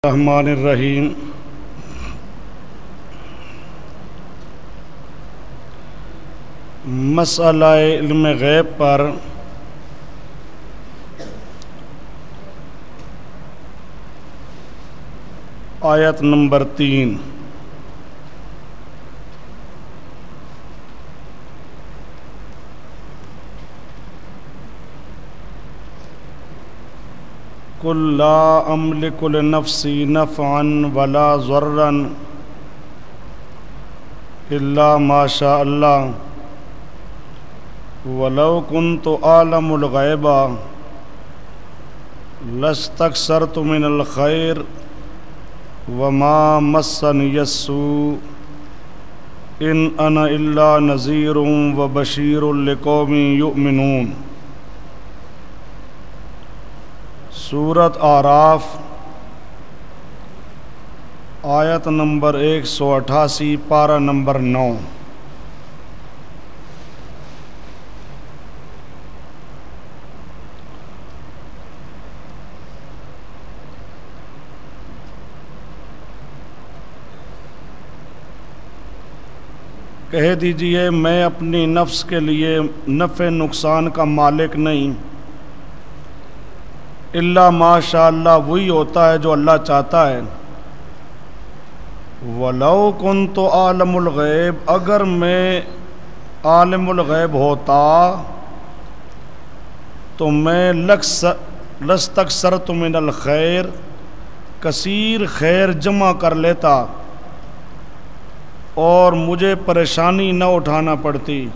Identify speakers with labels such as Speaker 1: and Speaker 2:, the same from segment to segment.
Speaker 1: الرحمن الرحیم۔ مسئلہ علم غیب پر آیت نمبر 3۔ قل لا املک لنفسی نفعا ولا ضرا الا ما شاء اللہ ولو كنت اعلم الغیب لاستکثرت من الخیر وما مسنی السوء ان انا الا نذیر وبشیر لقوم یؤمنون۔ سورۃ اعراف آیت نمبر 188 پارہ نمبر 9۔ کہہ دیجئے میں اپنی نفس کے لیے نفع نقصان کا مالک نہیں، الا ماشاء اللہ وہی ہوتا ہے جو اللہ چاہتا ہے۔ ولو کنت عالم الغیب، اگر میں عالم الغیب ہوتا تو میں لستکثرت من الخیر، کثیر خیر جمع کر لیتا اور مجھے پریشانی نہ اٹھانا پڑتی۔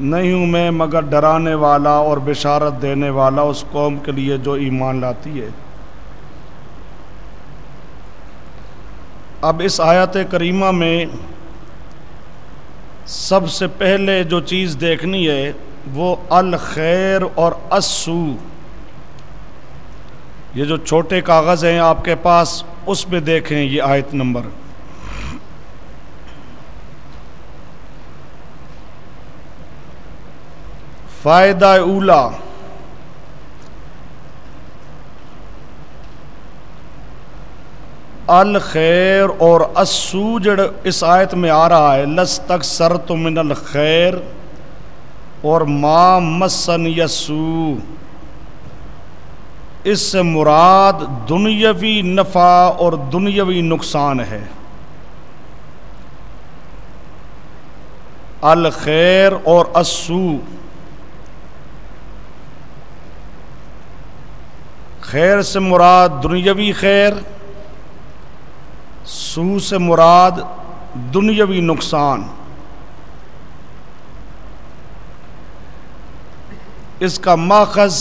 Speaker 1: نہیں ہوں میں مگر ڈرانے والا اور بشارت دینے والا اس قوم کے لیے جو ایمان لاتی ہے۔ اب اس آیت کریمہ میں سب سے پہلے جو چیز دیکھنی ہے وہ الخیر اور السوء، یہ جو چھوٹے کاغذ ہیں آپ کے پاس اس پہ دیکھیں یہ آیت نمبر۔ فائدہ اولا، الخیر اور السوء جڑ اس آیت میں آ رہا ہے، لستکثرت من الخیر اور ما مسنی السوء، اس سے مراد دنیاوی نفع اور دنیاوی نقصان ہے۔ الخیر اور السوء، خیر سے مراد دنیاوی خیر، سوء سے مراد دنیاوی نقصان۔ اس کا ماخذ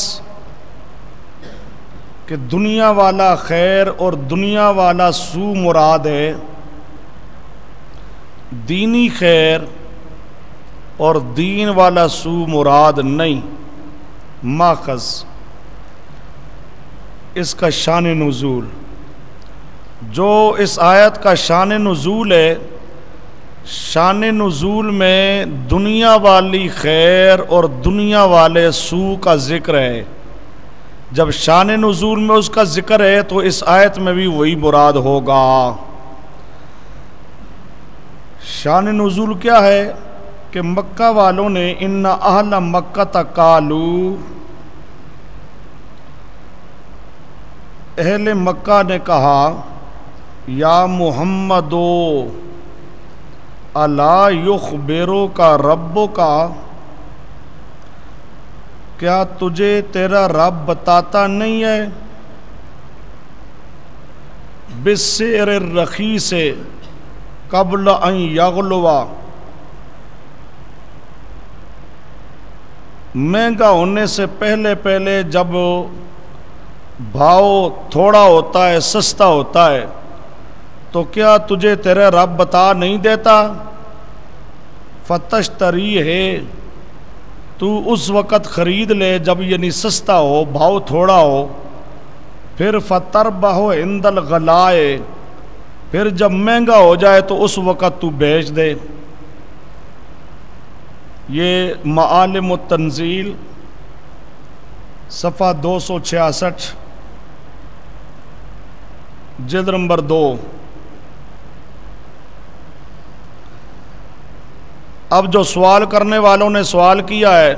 Speaker 1: کہ دنیا والا خیر اور دنیا والا سوء مراد ہے، دینی خیر اور دین والا سوء مراد نہیں۔ ماخذ اس کا شان نزول، جو اس آیت کا شان نزول ہے، شان نزول میں دنیا والی خیر اور دنیا والے سوء کا ذکر ہے۔ جب شان نزول میں اس کا ذکر ہے تو اس آیت میں بھی وہی مراد ہوگا۔ شان نزول کیا ہے کہ مکہ والوں نے ان اہل مکہ قالوا، اہل مکہ نے کہا یا محمد الا یخبرک ربک، کیا تجھے تیرا رب بتاتا نہیں ہے بالسعر الرخیص قبل ان یغلو، مہنگا ہونے سے پہلے جب بھاؤ تھوڑا ہوتا ہے، سستا ہوتا ہے، تو کیا تجھے تیرے رب بتا نہیں دیتا؟ فتشتری ہے، تو اس وقت خرید لے جب یعنی سستا ہو، بھاؤ تھوڑا ہو، پھر فتربح عند الغلائے، پھر جب مہنگا ہو جائے تو اس وقت تو بیچ دے۔ یہ معالم التنزیل صفحہ 266۔ جلد نمبر 2۔ اب جو سوال کرنے والوں نے سوال کیا ہے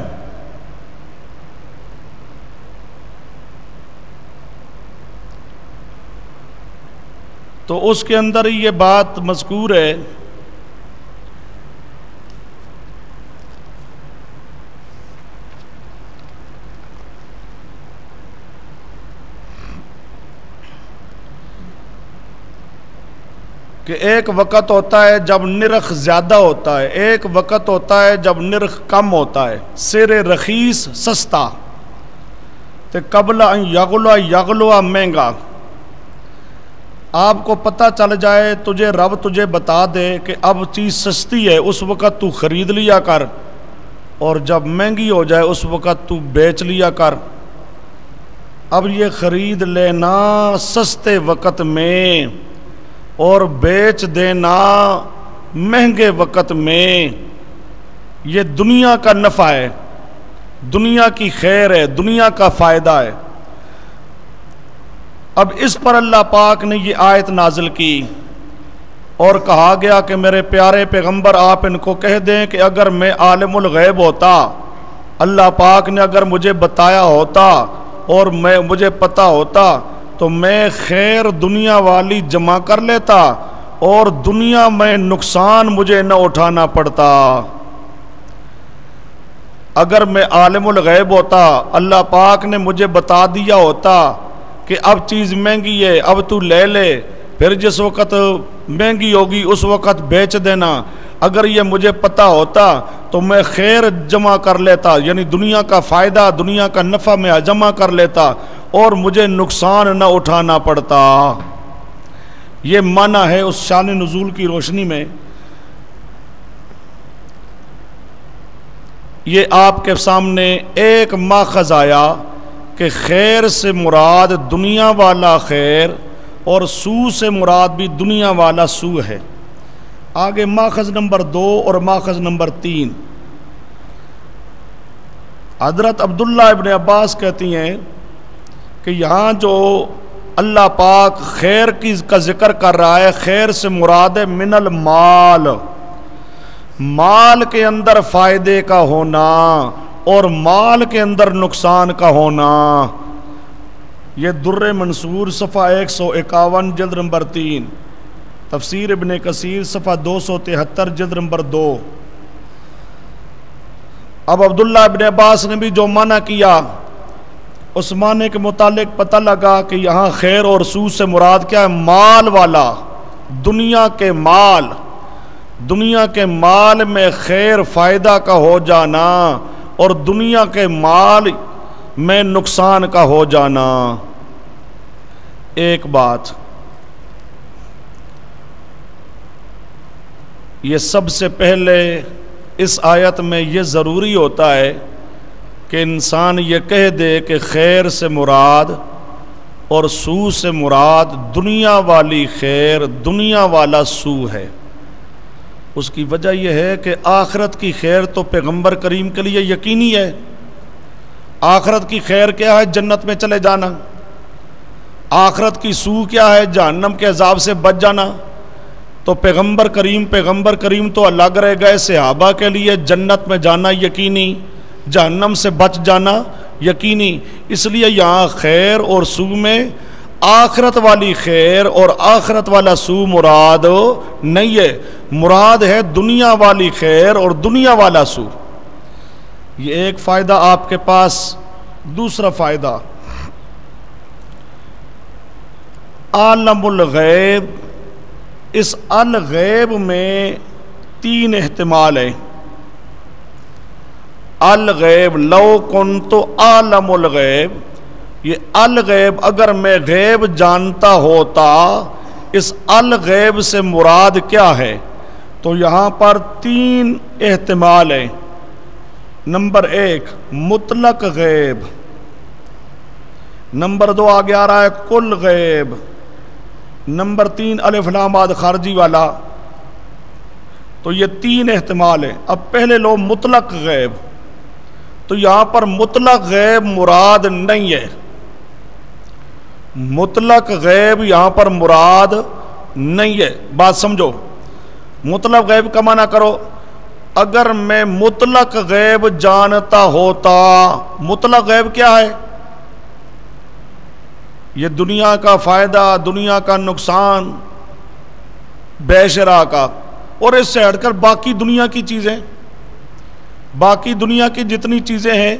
Speaker 1: تو اس کے اندر ہی یہ بات مذکور ہے کہ ایک وقت ہوتا ہے جب نرخ زیادہ ہوتا ہے، ایک وقت ہوتا ہے جب نرخ کم ہوتا ہے۔ سیر رخیص سستا تے قبل ان یغلو مہنگا۔ آپ کو پتہ چل جائے، رب تجھے بتا دے کہ اب چیز سستی ہے، اس وقت تو خرید لیا کر، اور جب مہنگی ہو جائے اس وقت تو بیچ لیا کر۔ اب یہ خرید لینا سستے وقت میں اور بیچ دینا مہنگے وقت میں، یہ دنیا کا نفع ہے، دنیا کی خیر ہے، دنیا کا فائدہ ہے۔ اب اس پر اللہ پاک نے یہ آیت نازل کی اور کہا گیا کہ میرے پیارے پیغمبر آپ ان کو کہہ دیں کہ اگر میں عالم الغیب ہوتا، اللہ پاک نے اگر مجھے بتایا ہوتا اور مجھے پتہ ہوتا تو میں خیر دنیا والی جمع کر لیتا اور دنیا میں نقصان مجھے نہ اٹھانا پڑتا۔ اگر میں عالم الغیب ہوتا، اللہ پاک نے مجھے بتا دیا ہوتا کہ اب چیز مہنگی ہے، اب تو لے لے، پھر جس وقت مہنگی ہوگی اس وقت بیچ دینا، اگر یہ مجھے پتہ ہوتا تو میں خیر جمع کر لیتا، یعنی دنیا کا فائدہ، دنیا کا نفع میں جمع کر لیتا اور مجھے نقصان نہ اٹھانا پڑتا۔ یہ معنی ہے اس شان نزول کی روشنی میں۔ یہ آپ کے سامنے ایک ماخذ آیا کہ خیر سے مراد دنیا والا خیر اور سو سے مراد بھی دنیا والا سو ہے۔ آگے ماخذ نمبر 2 اور ماخذ نمبر 3۔ حضرت عبداللہ ابن عباس کہتی ہیں کہ یہاں جو اللہ پاک خیر کا ذکر کر رہا ہے، خیر سے مراد ہے من المال، مال کے اندر فائدے کا ہونا اور مال کے اندر نقصان کا ہونا۔ یہ در منصور صفحہ 151 جلد نمبر 3، تفسیر ابن کثیر صفحہ 273 جلد نمبر 2۔ اب عبداللہ ابن عباس نے بھی جو معنی کیا اس معنی کے متعلق پتہ لگا کہ یہاں خیر اور سود سے مراد کیا ہے؟ مال والا، دنیا کے مال، دنیا کے مال میں خیر فائدہ کا ہو جانا اور دنیا کے مال میں نقصان کا ہو جانا۔ ایک بات یہ سب سے پہلے اس آیت میں یہ ضروری ہوتا ہے کہ انسان یہ کہہ دے کہ خیر سے مراد اور سو سے مراد دنیا والی خیر، دنیا والا سو ہے۔ اس کی وجہ یہ ہے کہ آخرت کی خیر تو پیغمبر کریم کے لیے یقینی ہے۔ آخرت کی خیر کیا ہے؟ جنت میں چلے جانا۔ آخرت کی سو کیا ہے؟ جہنم کے عذاب سے بچ جانا۔ تو پیغمبر کریم تو الگ رہ گئے، صحابہ کے لیے جنت میں جانا یقینی، جہنم سے بچ جانا یقینی۔ اس لیے یہاں خیر اور سو میں آخرت والی خیر اور آخرت والا سو مراد نہیں ہے، مراد ہے دنیا والی خیر اور دنیا والا سو۔ یہ ایک فائدہ آپ کے پاس۔ دوسرا فائدہ، عالم الغیب، اس الغیب میں 3 احتمال ہیں۔ الغیب لو کنت عالم الغیب، یہ الغیب اگر میں غیب جانتا ہوتا، اس الغیب سے مراد کیا ہے؟ تو یہاں پر 3 احتمال ہیں۔ نمبر 1 مطلق غیب، نمبر 2 آگے آ رہا ہے کل غیب، نمبر 3 الف لام ماد خارجی والا۔ تو یہ 3 احتمال ہیں۔ اب پہلے لو مطلق غیب، تو یہاں پر مطلق غیب مراد نہیں ہے۔ مطلق غیب یہاں پر مراد نہیں ہے. بات سمجھو, مطلق غیب کا معنی کرو. اگر میں مطلق غیب جانتا ہوتا, مطلق غیب کیا ہے؟ یہ دنیا کا فائدہ, دنیا کا نقصان, بے شرع کا, اور اس سے ہٹ کر باقی دنیا کی چیزیں, باقی دنیا کی جتنی چیزیں ہیں.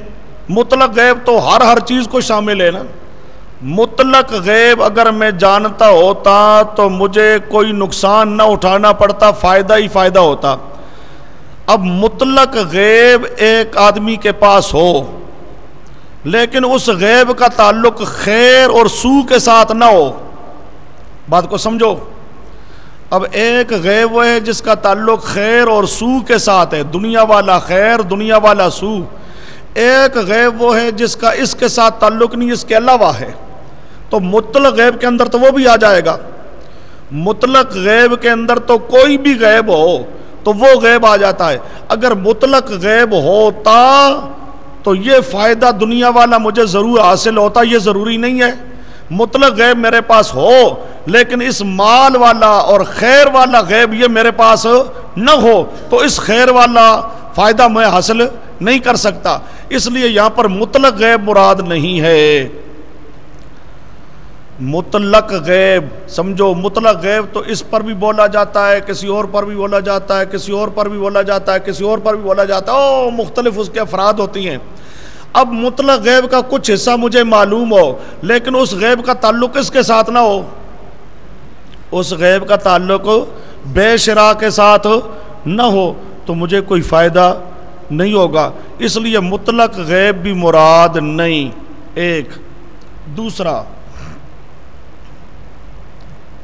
Speaker 1: مطلق غیب تو ہر چیز کو شامل ہے نا. مطلق غیب اگر میں جانتا ہوتا تو مجھے کوئی نقصان نہ اٹھانا پڑتا, فائدہ ہی فائدہ ہوتا. اب مطلق غیب ایک آدمی کے پاس ہو لیکن اس غیب کا تعلق خیر اور سوء کے ساتھ نہ ہو. بات کو سمجھو. اب ایک غیب وہ ہے جس کا تعلق خیر اور سوء کے ساتھ ہے, دنیا والا خیر, دنیا والا سوء. ایک غیب وہ ہے جس کا اس کے ساتھ تعلق نہیں, اس کے علاوہ ہے. تو مطلق غیب کے اندر تو وہ بھی آ جائے گا. مطلق غیب کے اندر تو کوئی بھی غیب ہو تو وہ غیب آ جاتا ہے. اگر مطلق غیب ہوتا تو یہ فائدہ دنیا والا مجھے ضرور حاصل ہوتا, یہ ضروری نہیں ہے. مطلق غیب میرے پاس ہو لیکن اس مال والا اور خیر والا غیب یہ میرے پاس نہ ہو تو اس خیر والا فائدہ میں حاصل نہیں کر سکتا. اس لیے یہاں پر مطلق غیب مراد نہیں ہے. مطلق غیب سمجھو, مطلق غیب تو اس پر بھی بولا جاتا ہے, کسی اور پر بھی بولا جاتا ہے, کسی اور پر بھی بولا جاتا ہے, کسی اور پر بھی بولا جاتا ہے, مختلف اس کے افراد ہوتی ہیں. اب مطلق غیب کا کچھ حصہ مجھے معلوم ہو لیکن اس غیب کا تعلق اس کے ساتھ نہ ہو, اس غیب کا تعلق بے شرع کے ساتھ نہ ہو تو مجھے کوئی فائدہ نہیں ہوگا. اس لیے مطلق غیب بھی مراد نہیں. ایک دوسرا,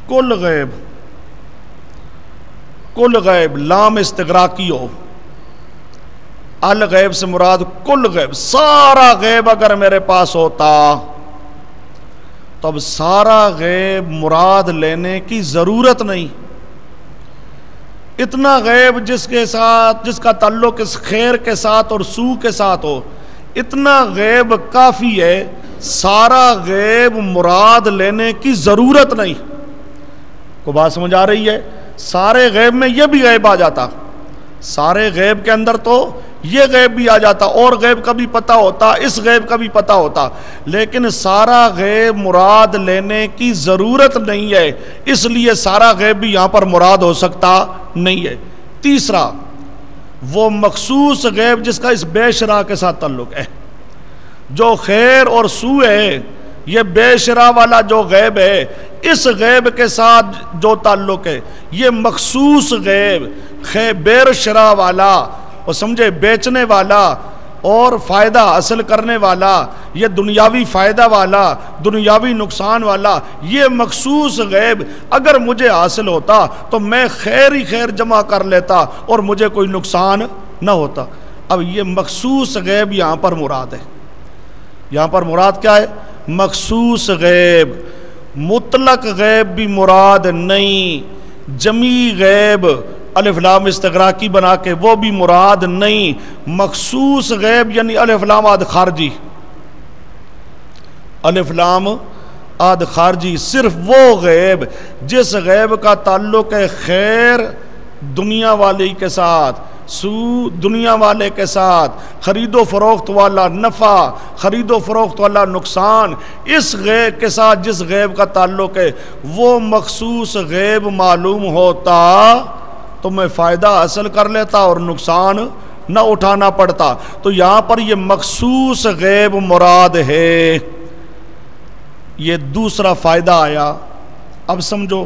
Speaker 1: کل غیب, کل غیب لام استغراقی ہو. الغیب سے مراد کل غیب, سارا غیب اگر میرے پاس ہوتا تو اب سارا غیب مراد لینے کی ضرورت نہیں. اتنا غیب جس کے ساتھ, جس کا تعلق اس خیر کے ساتھ اور سوء کے ساتھ ہو, اتنا غیب کافی ہے. سارا غیب مراد لینے کی ضرورت نہیں. کو بات سمجھ آ رہی ہے؟ سارے غیب میں یہ بھی غیب آ جاتا, سارے غیب کے اندر تو یہ غیب بھی آ جاتا, اور غیب کا بھی پتہ ہوتا, اس غیب کا بھی پتہ ہوتا, لیکن سارا غیب مراد لینے کی ضرورت نہیں ہے. اس لیے سارا غیب بھی یہاں پر مراد ہو سکتا نہیں ہے. تیسرا, وہ مخصوص غیب جس کا اس بے شرع کے ساتھ تعلق ہے, جو خیر اور سوء ہے, یہ بے شرع والا جو غیب ہے اس غیب کے ساتھ جو تعلق ہے, یہ مخصوص غیب بے شرع والا, اور سمجھے بیچنے والا اور فائدہ حاصل کرنے والا, یہ دنیاوی فائدہ والا, دنیاوی نقصان والا, یہ مخصوص غیب اگر مجھے حاصل ہوتا تو میں خیر ہی خیر جمع کر لیتا اور مجھے کوئی نقصان نہ ہوتا. اب یہ مخصوص غیب یہاں پر مراد ہے. یہاں پر مراد کیا ہے؟ مخصوص غیب. مطلق غیب بھی مراد نہیں. جمی غیب الف لام استغراقی بنا کے وہ بھی مراد نہیں. مخصوص غیب یعنی الف لام آد خارجی, الف لام آد خارجی, صرف وہ غیب جس غیب کا تعلق ہے خیر دنیا والی کے ساتھ, سوء دنیا والے کے ساتھ, خرید و فروخت والا نفع, خرید و فروخت والا نقصان, اس غیب کے ساتھ جس غیب کا تعلق ہے وہ مخصوص غیب معلوم ہوتا تو میں فائدہ حاصل کر لیتا اور نقصان نہ اٹھانا پڑتا. تو یہاں پر یہ مخصوص غیب مراد ہے. یہ دوسرا فائدہ آیا. اب سمجھو,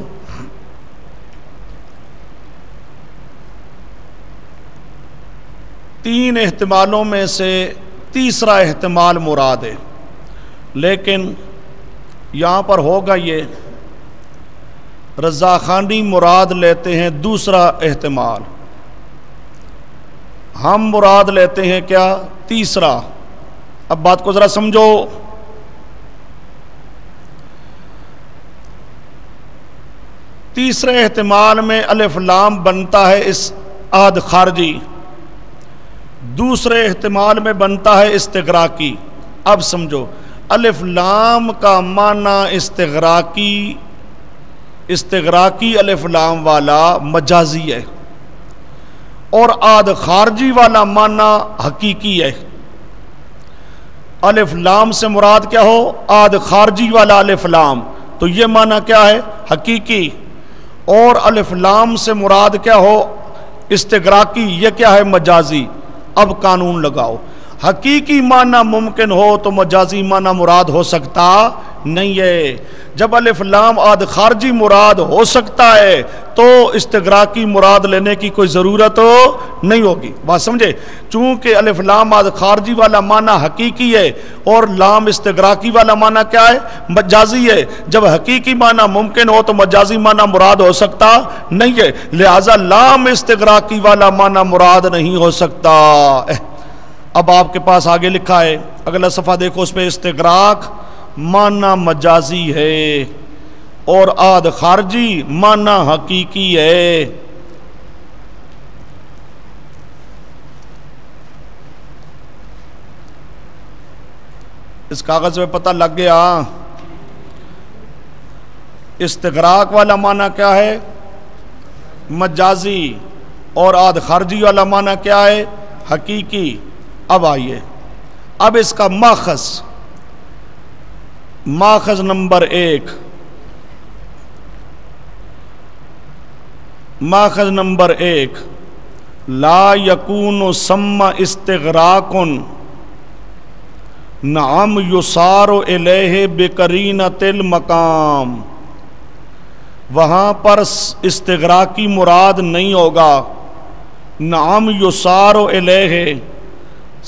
Speaker 1: تین احتمالوں میں سے تیسرا احتمال مراد ہے, لیکن یہاں پر ہوگا یہ رضاخانی مراد لیتے ہیں دوسرا احتمال, ہم مراد لیتے ہیں کیا؟ تیسرا. اب بات کو ذرا سمجھو. تیسرے احتمال میں الف لام بنتا ہے اس آد خارجی, دوسرے احتمال میں بنتا ہے استغراقی. اب سمجھو, الف لام کا معنی استغراقی الف لام والا مجازی ہے، اور آد خارجی والا معنی حقیقی ہے۔ الف لام سے مراد کیا ہو؟ آد خارجی والا الف لام، تو یہ معنی کیا ہے؟ حقیقی۔ اور الف لام سے مراد کیا ہو؟ استغراقی، یہ کیا ہے؟ مجازی۔ اب قانون لگاؤ، حقیقی معنی ممکن ہو تو مجازی معنی مراد ہو سکتا نہیں ہے۔ جب الف لام آد خارجی مراد ہو سکتا ہے تو استغراقی مراد لینے کی کوئی ضرورت نہیں ہوگی۔ بات سمجھے؟ چونکہ الف لام آد خارجی والا معنی حقیقی ہے اور لام استغراقی والا معنی کیا ہے؟ مجازی ہے۔ جب حقیقی معنی ممکن ہو تو مجازی معنی مراد ہو سکتا نہیں ہے، لہذا لام استغراقی والا معنی مراد نہیں ہو سکتا۔ اب آپ کے پاس آگے لکھا ہے، اگلا صفحہ دیکھو، اس پہ استغراق معنی مجازی ہے اور آد خارجی معنی حقیقی ہے۔ اس کاغذ میں پتہ لگ گیا استغراق والا معنی کیا ہے؟ مجازی، اور آد خارجی والا معنی کیا ہے؟ حقیقی۔ اب آئیے، اب اس کا ماخذ نمبر 1، ماخذ نمبر 1، لا یکون ثم استغراق نعم یصار الیہ بقرینۃ المقام۔ وہاں پر استغراقی مراد نہیں ہوگا، نعم یصار الیہ،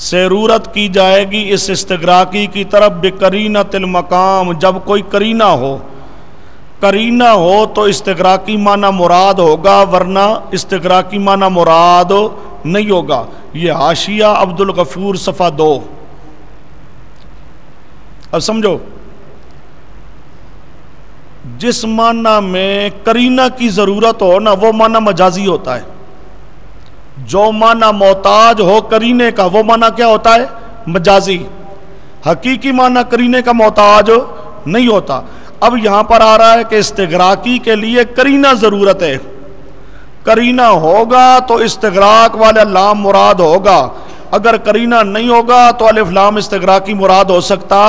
Speaker 1: سیرورت کی جائے گی اس استغراقی کی طرف بقرینۃ المقام، جب کوئی قرینہ ہو۔ قرینہ ہو تو استغراقی معنی مراد ہوگا، ورنہ استغراقی معنی مراد نہیں ہوگا۔ یہ حاشیہ عبد الغفور صفحہ 2۔ اب سمجھو، جس معنی میں قرینہ کی ضرورت ہو نا، وہ معنی مجازی ہوتا ہے۔ جو معنی محتاج ہو قرینے کا، وہ معنی کیا ہوتا ہے؟ مجازی۔ حقیقی معنی قرینے کا محتاج نہیں ہوتا۔ اب یہاں پر آ رہا ہے کہ استغراقی کے لیے قرینہ ضرورت ہے، قرینہ ہوگا تو استغراق والا لام مراد ہوگا، اگر قرینہ نہیں ہوگا تو الف لام استغراقی مراد ہو سکتا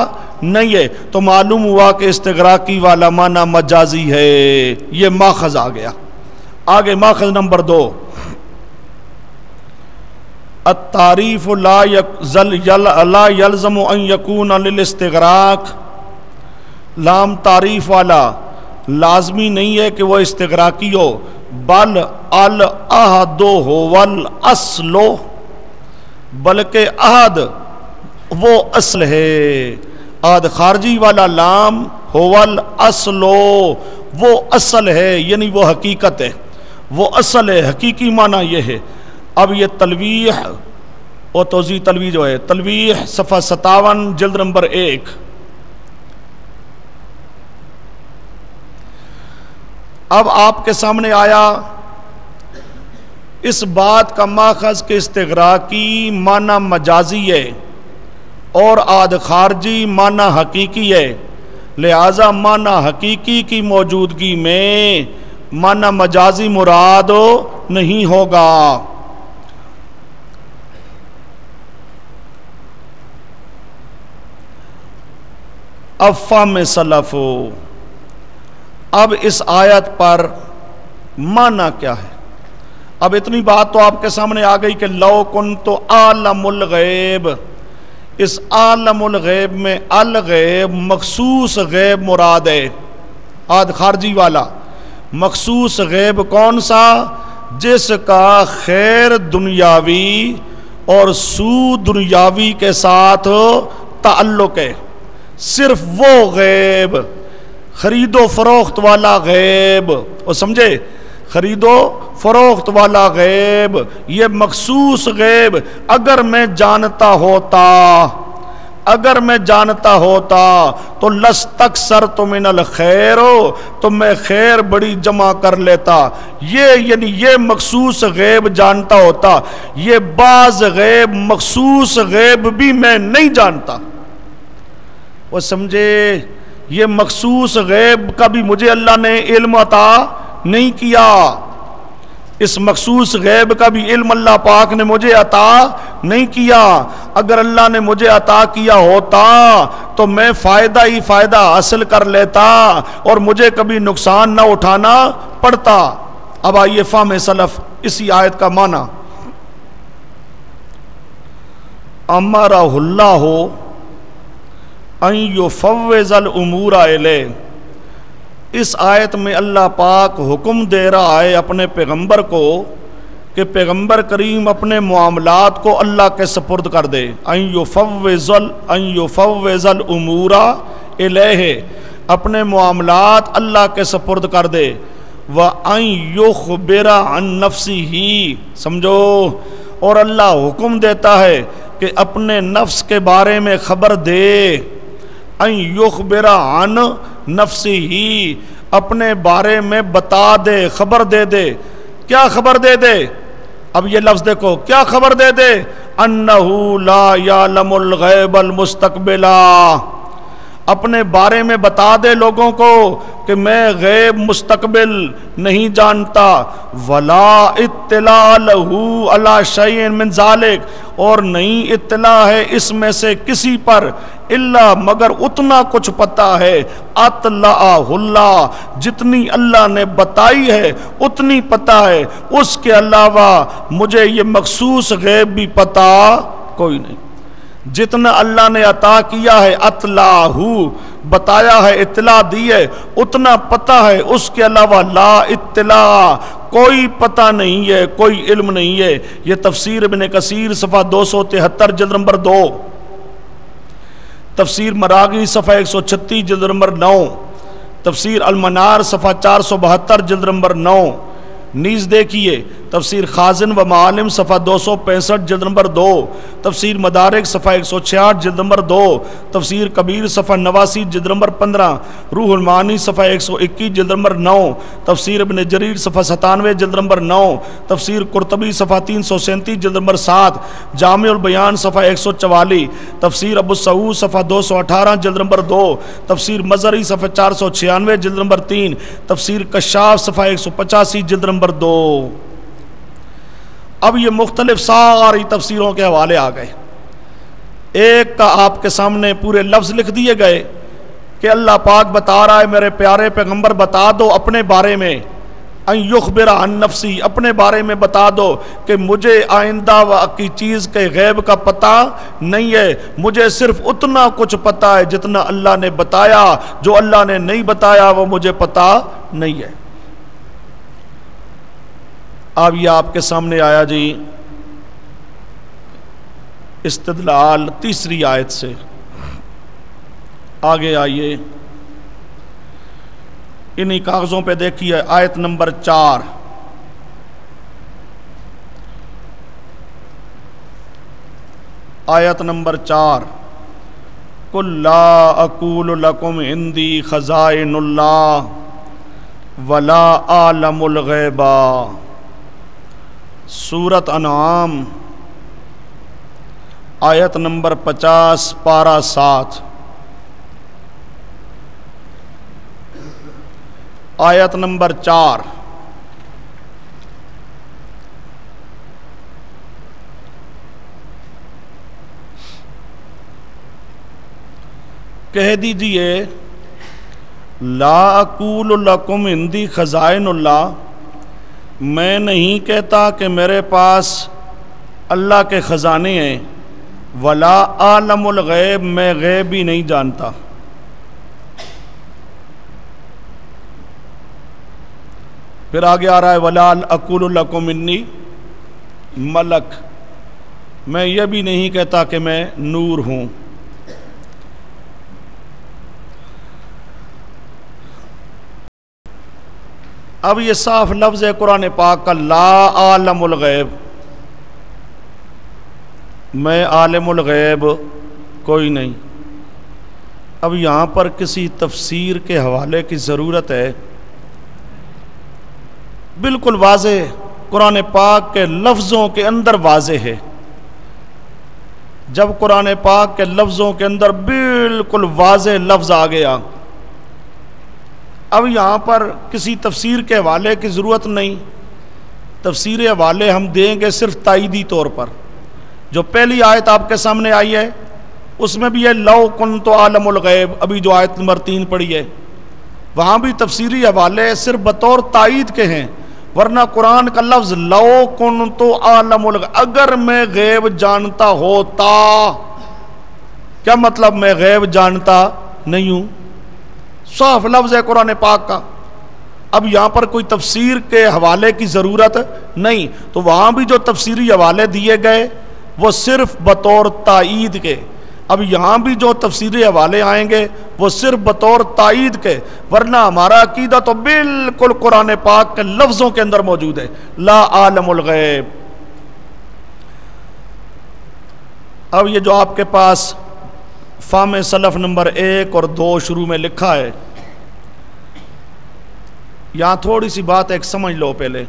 Speaker 1: نہیں ہے۔ تو معلوم ہوا کہ استغراقی والا معنی مجازی ہے۔ یہ ماخذ آ گیا۔ آگے ماخذ نمبر 2، التعریف لا یلزم ان یکون للاستغراق، لام تعریف والا لازمی نہیں ہے کہ وہ استغراقی ہو، بل العہد هو الاصل، بلکہ عہد وہ اصل ہے۔ عہد خارجی والا لام هو الاصل، وہ اصل ہے، یعنی وہ حقیقت ہے، وہ اصل ہے، حقیقی معنی یہ ہے۔ اب یہ تلویح اور توضیح تلویح جو ہے، تلویح صفحہ 57 جلد نمبر 1۔ اب آپ کے سامنے آیا اس بات کا ماخذ کہ استغراقی معنی مجازی ہے اور آد خارجی معنی حقیقی ہے، لہذا معنی حقیقی کی موجودگی میں معنی مجازی مراد نہیں ہوگا۔ افہم سلف، اب اس آیت پر معنی کیا ہے؟ اب اتنی بات تو آپ کے سامنے آ گئی کہ لو کنت عالم الغیب، اس عالم الغیب میں الغیب مخصوص غیب مراد ہے، آد خارجی والا۔ مخصوص غیب کون سا؟ جس کا خیر دنیاوی اور سود دنیاوی کے ساتھ تعلق ہے، صرف وہ غیب، خرید و فروخت والا غیب، اور سمجھے، خرید و فروخت والا غیب، یہ مخصوص غیب اگر میں جانتا ہوتا تو لستکثرت من الخیر، تو میں خیر بڑی جمع کر لیتا۔ یعنی یہ مخصوص غیب جانتا ہوتا، یہ بعض غیب مخصوص غیب بھی میں نہیں جانتا۔ وہ سمجھے یہ مخصوص غیب کا بھی مجھے اللہ نے علم عطا نہیں کیا، اس مخصوص غیب کا بھی علم اللہ پاک نے مجھے عطا نہیں کیا۔ اگر اللہ نے مجھے عطا کیا ہوتا تو میں فائدہ ہی فائدہ حاصل کر لیتا اور مجھے کبھی نقصان نہ اٹھانا پڑتا۔ اب آئیے فہم سلف اسی آیت کا معنی۔ امرہ اللہ ان یفوض الامور الیہ، اس آیت میں اللہ پاک حکم دے رہا ہے اپنے پیغمبر کو کہ پیغمبر کریم اپنے معاملات کو اللہ کے سپرد کر دے۔ ان یفوض الامور الیہ، اپنے معاملات اللہ کے سپرد کر دے۔ وَأَن يُخْبِرَ عَن نَفْسِهِ، سمجھو، اور اللہ حکم دیتا ہے کہ اپنے نفس کے بارے میں خبر دے۔ ان یخبر عن نفسہ، اپنے بارے میں بتا دے، خبر دے دے۔ کیا خبر دے دے؟ اب یہ لفظ دیکھو، کیا خبر دے دے؟ انہ لا یعلم الغیب المستقبلا، اپنے بارے میں بتا دے لوگوں کو کہ میں غیب مستقبل نہیں جانتا۔ ولا اطلاع لہ علی شیء من ذلک، اور نہیں اطلاع ہے اس میں سے کسی پر الا مگر اتنا کچھ پتا ہے اطلعہ اللہ، جتنی اللہ نے بتائی ہے اتنی پتا ہے، اس کے علاوہ مجھے یہ مخصوص غیب بھی پتا کوئی نہیں۔ جتنا اللہ نے عطا کیا ہے اطلاعہ، بتایا ہے، اطلاع دی ہے، اتنا پتہ ہے، اس کے علاوہ لا اطلاع، کوئی پتہ نہیں ہے، کوئی علم نہیں ہے۔ یہ تفسیر ابن کثیر صفحہ 273 جلد نمبر 2، تفسیر مراغی صفحہ 136 جلد نمبر 9، تفسیر المنار صفحہ 472 جلد نمبر 9۔ نیز دیکھیے تفسیر خازن و معالم صفحہ 265 جلد نمبر 2، تفسیر مدارک صفحہ 166 جلد نمبر 2، تفسیر کبیر صفحہ 89 جلد نمبر 15، روح المعانی صفحہ 121 جلد نمبر 9، تفسیر ابن جریر صفحہ 97 جلد نمبر 9، تفسیر قرطبی صفحہ 337 جلد نمبر 7، جامع البیان صفحہ 144، تفسیر ابو سعود صفحہ 218 جلد نمبر 2، تفسیر مزری صفحہ 496 جلد نمبر 3، تفسیر کشاف صفحہ 185 جلد نمبر 2۔ اب یہ مختلف ساری تفسیروں کے حوالے آ گئے، ایک کا آپ کے سامنے پورے لفظ لکھ دیے گئے کہ اللہ پاک بتا رہا ہے میرے پیارے پیغمبر بتا دو اپنے بارے میں، ان یخبر عن نفسی، اپنے بارے میں بتا دو کہ مجھے آئندہ کی چیز کے غیب کا پتہ نہیں ہے، مجھے صرف اتنا کچھ پتہ ہے جتنا اللہ نے بتایا، جو اللہ نے نہیں بتایا وہ مجھے پتہ نہیں ہے۔ اب یہ آپ کے سامنے آیا جی استدلال تیسری آیت سے۔ آگے آئیے انہی کاغذوں پہ دیکھیے آیت نمبر 4۔ آیت نمبر 4، قُلْ لَا أَقُولُ لَكُمْ عِنْدِي خَزَائِنُ اللَّهِ وَلَا أَعْلَمُ الْغَيْبَ، سورۃ انعام آیت نمبر 50 پارہ 7۔ آیت نمبر 4، کہہ دیجئے لا اقول لکم عندی خزائن اللہ، میں نہیں کہتا کہ میرے پاس اللہ کے خزانے ہیں، ولا عالم الغیب، میں غیب بھی نہیں جانتا۔ پھر آگے آ رہا ہے ولا اقول لکم انی ملک، میں یہ بھی نہیں کہتا کہ میں نور ہوں۔ اب یہ صاف لفظ ہے قرآن پاک کا، لا عالم الغیب، میں عالم الغیب کوئی نہیں۔ اب یہاں پر کسی تفسیر کے حوالے کی ضرورت ہے، بالکل واضح قرآن پاک کے لفظوں کے اندر واضح ہے۔ جب قرآن پاک کے لفظوں کے اندر بالکل واضح لفظ آ گیا، اب یہاں پر کسی تفسیر کے حوالے کی ضرورت نہیں، تفسیر حوالے ہم دیں گے صرف تائیدی طور پر۔ جو پہلی آیت آپ کے سامنے آئی ہے اس میں بھی ہے لو کنت عالم الغیب، ابھی جو آیت نمبر 3 پڑھی ہے وہاں بھی تفسیری حوالے صرف بطور تائید کے ہیں، ورنہ قرآن کا لفظ لو کنت عالم الغیب، اگر میں غیب جانتا ہوتا، کیا مطلب میں غیب جانتا نہیں ہوں؟ صاف لفظ ہے قرآن پاک کا۔ اب یہاں پر کوئی تفسیر کے حوالے کی ضرورت نہیں، تو وہاں بھی جو تفسیری حوالے دیے گئے وہ صرف بطور تائید کے، اب یہاں بھی جو تفسیری حوالے آئیں گے وہ صرف بطور تائید کے، ورنہ ہمارا عقیدہ تو بالکل قرآن پاک کے لفظوں کے اندر موجود ہے، لا عالم الغیب۔ اب یہ جو آپ کے پاس فہم سلف نمبر 1 اور 2 شروع میں لکھا ہے، یہاں تھوڑی سی بات ایک سمجھ لو پہلے۔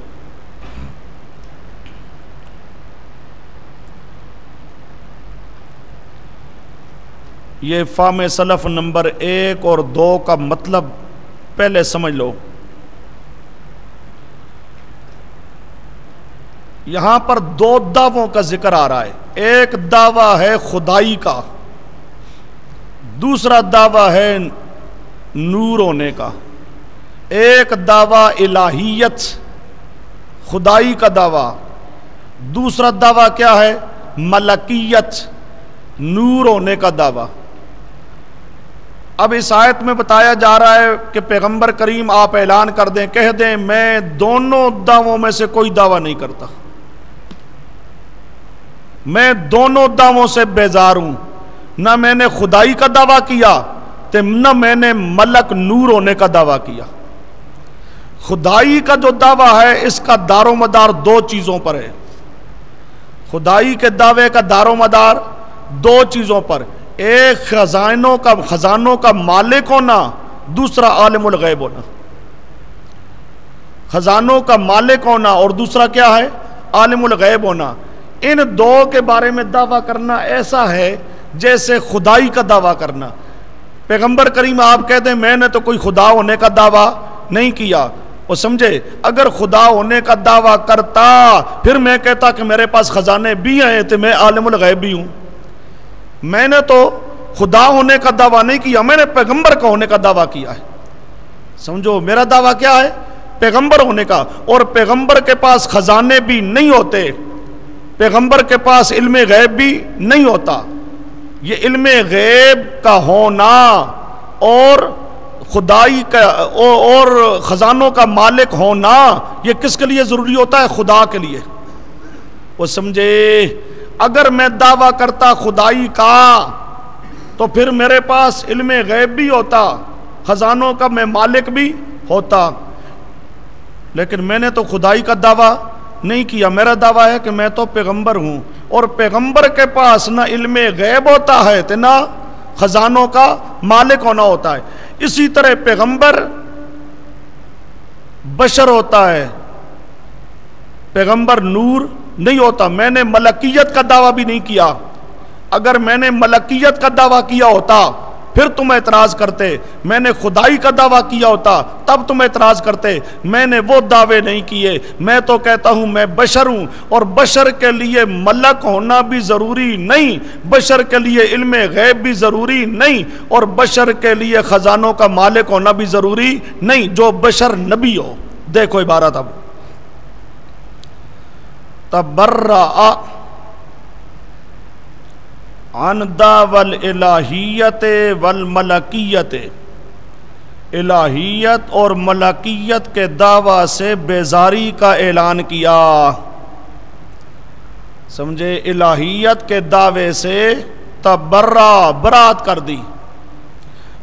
Speaker 1: یہ فہم سلف نمبر 1 اور 2 کا مطلب پہلے سمجھ لو۔ یہاں پر 2 دعووں کا ذکر آ رہا ہے، ایک دعویٰ ہے خدائی کا، دوسرا دعویٰ ہے نور ہونے کا۔ ایک دعویٰ الہیت خدائی کا دعویٰ، دوسرا دعویٰ کیا ہے؟ ملکیت نور ہونے کا دعویٰ۔ اب اس آیت میں بتایا جا رہا ہے کہ پیغمبر کریم آپ اعلان کر دیں، کہہ دیں میں دونوں دعووں میں سے کوئی دعویٰ نہیں کرتا، میں دونوں دعووں سے بیزار ہوں، نہ میں نے خدائی کا دعویٰ کیا نہ میں نے ملک نور ہونے کا دعویٰ کیا۔ خدائی کا جو دعویٰ ہے اس کا دار و مدار 2 چیزوں پر ہے، خدائی کے دعوے کا دار و مدار 2 چیزوں پر، ایک خزانوں کا مالک ہونا، دوسرا عالم الغیب ہونا۔ خزانوں کا مالک ہونا اور دوسرا کیا ہے؟ عالم الغیب ہونا۔ ان 2 کے بارے میں دعویٰ کرنا ایسا ہے جیسے خدائی کا دعویٰ کرنا۔ پیغمبر کریم آپ کہتے ہیں میں نے تو کوئی خدا ہونے کا دعویٰ نہیں کیا، وہ سمجھے، اگر خدا ہونے کا دعویٰ کرتا پھر میں کہتا کہ میرے پاس خزانے بھی ہیں تو میں عالم الغیب بھی ہوں۔ میں نے تو خدا ہونے کا دعویٰ نہیں کیا، میں نے پیغمبر کا ہونے کا دعویٰ کیا ہے۔ سمجھو میرا دعویٰ کیا ہے؟ پیغمبر ہونے کا، اور پیغمبر کے پاس خزانے بھی نہیں ہوتے، پیغمبر کے پاس علم غیب بھی نہیں ہوتا۔ یہ علم غیب کا ہونا اور خدائی کا اور خزانوں کا مالک ہونا یہ کس کے لیے ضروری ہوتا ہے؟ خدا کے لیے۔ وہ سمجھے، اگر میں دعویٰ کرتا خدائی کا تو پھر میرے پاس علم غیب بھی ہوتا، خزانوں کا میں مالک بھی ہوتا، لیکن میں نے تو خدائی کا دعویٰ نہیں کیا۔ میرا دعویٰ ہے کہ میں تو پیغمبر ہوں، اور پیغمبر کے پاس نہ علم غیب ہوتا ہے تو نہ خزانوں کا مالک ہونا ہوتا ہے۔ اسی طرح پیغمبر بشر ہوتا ہے، پیغمبر نور نہیں ہوتا۔ میں نے ملکیت کا دعویٰ بھی نہیں کیا، اگر میں نے ملکیت کا دعویٰ کیا ہوتا پھر تم اعتراض کرتے، میں نے خدائی کا دعویٰ کیا ہوتا تب تم اعتراض کرتے۔ میں نے وہ دعوے نہیں کیے، میں تو کہتا ہوں میں بشر ہوں، اور بشر کے لیے ملک ہونا بھی ضروری نہیں، بشر کے لیے علم غیب بھی ضروری نہیں، اور بشر کے لیے خزانوں کا مالک ہونا بھی ضروری نہیں، جو بشر نبی ہو۔ دیکھو عبارت اب، تبرأ عن دعوی الالہیت والملکیت، الہیت اور ملکیت کے دعویٰ سے بیزاری کا اعلان کیا۔ سمجھے، الہیت کے دعوے سے تبرأ، برات کر دی،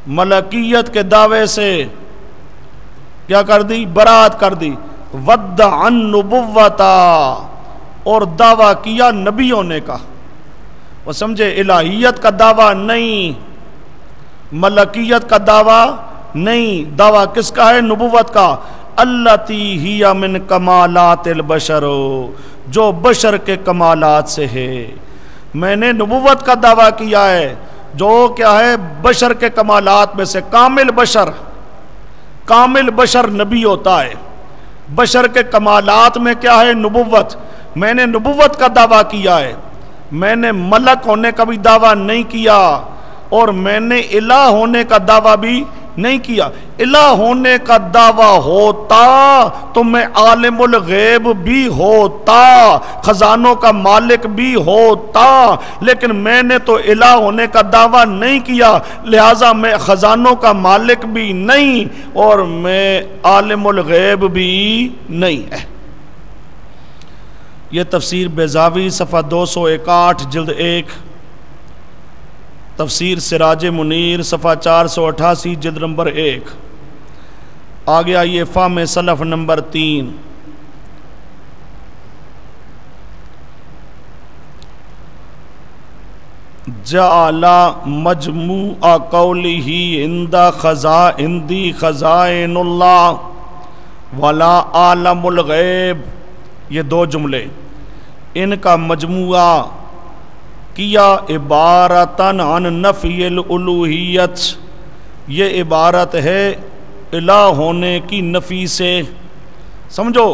Speaker 1: ملکیت کے دعوے سے کیا کر دی؟ برات کر دی۔ ودع النبوۃ، اور دعویٰ کیا نبی ہونے کا۔ وہ سمجھے، الہیت کا دعویٰ نہیں، ملکیت کا دعویٰ نہیں، دعویٰ کس کا ہے؟ نبوت کا۔ التی ہی من کمالات البشر، جو بشر کے کمالات سے ہے۔ میں نے نبوت کا دعویٰ کیا ہے، جو کیا ہے بشر کے کمالات میں سے کامل بشر نبی ہوتا ہے۔ بشر کے کمالات میں کیا ہے؟ نبوت۔ میں نے نبوت کا دعویٰ کیا ہے، میں نے ملک ہونے کا بھی دعویٰ نہیں کیا، اور میں نے الہ ہونے کا دعویٰ بھی نہیں کیا۔ الہ ہونے کا دعویٰ ہوتا تو میں عالم الغیب بھی ہوتا، خزانوں کا مالک بھی ہوتا، لیکن میں نے تو الہ ہونے کا دعویٰ نہیں کیا، لہٰذا میں خزانوں کا مالک بھی نہیں اور میں عالم الغیب بھی نہیں ہے۔ یہ تفسیر بیضاوی صفحہ 261 جلد 1، تفسیر سراج منیر صفحہ 488 جلد نمبر 1۔ آگے آئیے فہم سلف نمبر 3۔ جعل مجموع قولہ عندی خزائن اللہ ولا عالم الغیب، یہ دو جملے ان کا مجموعہ کیا عبارتاً عن نفی الالوہیت، یہ عبارت ہے الہ ہونے کی نفی سے۔ سمجھو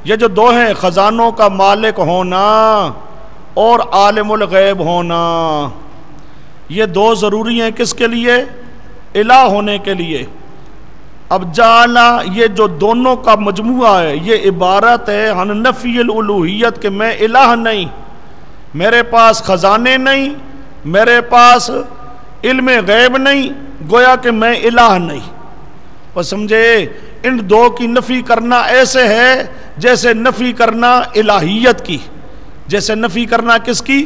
Speaker 1: یہ جو دو ہیں، خزانوں کا مالک ہونا اور عالم الغیب ہونا، یہ دو ضروری ہیں کس کے لیے؟ الہ ہونے کے لیے۔ اب جعلا یہ جو دونوں کا مجموعہ ہے، یہ عبارت ہے عن نفی الالوہیت کہ میں الہ نہیں، میرے پاس خزانے نہیں، میرے پاس علم غیب نہیں، گویا کہ میں الہ نہیں۔ اور سمجھے ان دو کی نفی کرنا ایسے ہے جیسے نفی کرنا الہیت کی، جیسے نفی کرنا کس کی؟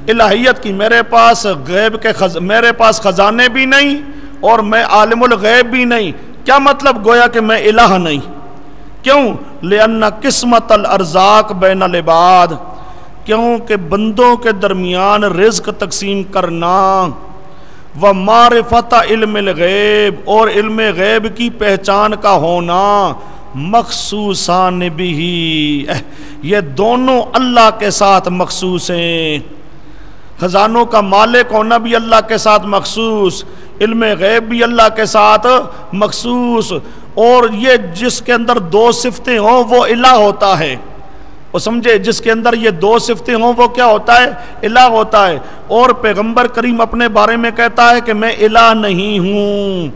Speaker 1: الہیت کی۔ میرے پاس غیب کے میرے پاس خزانے بھی نہیں اور میں عالم الغیب بھی نہیں، کیا مطلب؟ گویا کہ میں الہ نہیں۔ کیوں؟ لأن قسمت الارزاق بین العباد، کیونکہ بندوں کے درمیان رزق تقسیم کرنا، ومعرفت علم الغیب، اور علم غیب کی پہچان کا ہونا، مخصوصان بھی، یہ دونوں اللہ کے ساتھ مخصوص ہیں۔ خزانوں کا مالک ہونا بھی اللہ کے ساتھ مخصوص، علم غیب بھی اللہ کے ساتھ مخصوص، اور یہ جس کے اندر دو صفتیں ہوں وہ الہ ہوتا ہے۔ اور سمجھے جس کے اندر یہ دو صفتیں ہوں وہ کیا ہوتا ہے؟ الہ ہوتا ہے۔ اور پیغمبر کریم اپنے بارے میں کہتا ہے کہ میں الہ نہیں ہوں،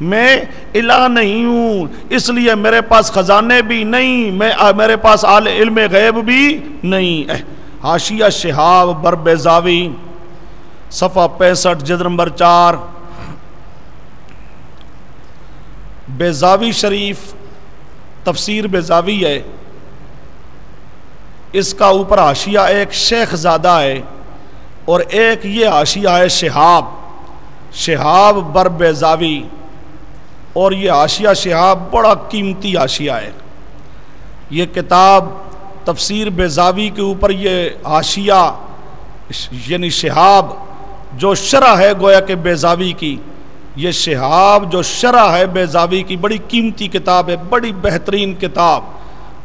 Speaker 1: میں الہ نہیں ہوں، اس لیے میرے پاس خزانے بھی نہیں، میرے پاس علم غیب بھی نہیں ہے۔ حاشیہ شہاب بر بیضاوی صفحہ 65 جلد نمبر 4۔ بیضاوی شریف تفسیر بیضاوی ہے، اس کا اوپر حاشیہ ایک شیخ زادہ ہے اور ایک یہ حاشیہ ہے شہاب بر بیضاوی، اور یہ حاشیہ شہاب بڑا قیمتی حاشیہ ہے۔ یہ کتاب تفسیر بیضاوی کے اوپر یہ حاشیہ یعنی شہاب جو شرح ہے گویا کہ بیضاوی کی، یہ شہاب جو شرح ہے بیضاوی کی، بڑی قیمتی کتاب ہے، بڑی بہترین کتاب۔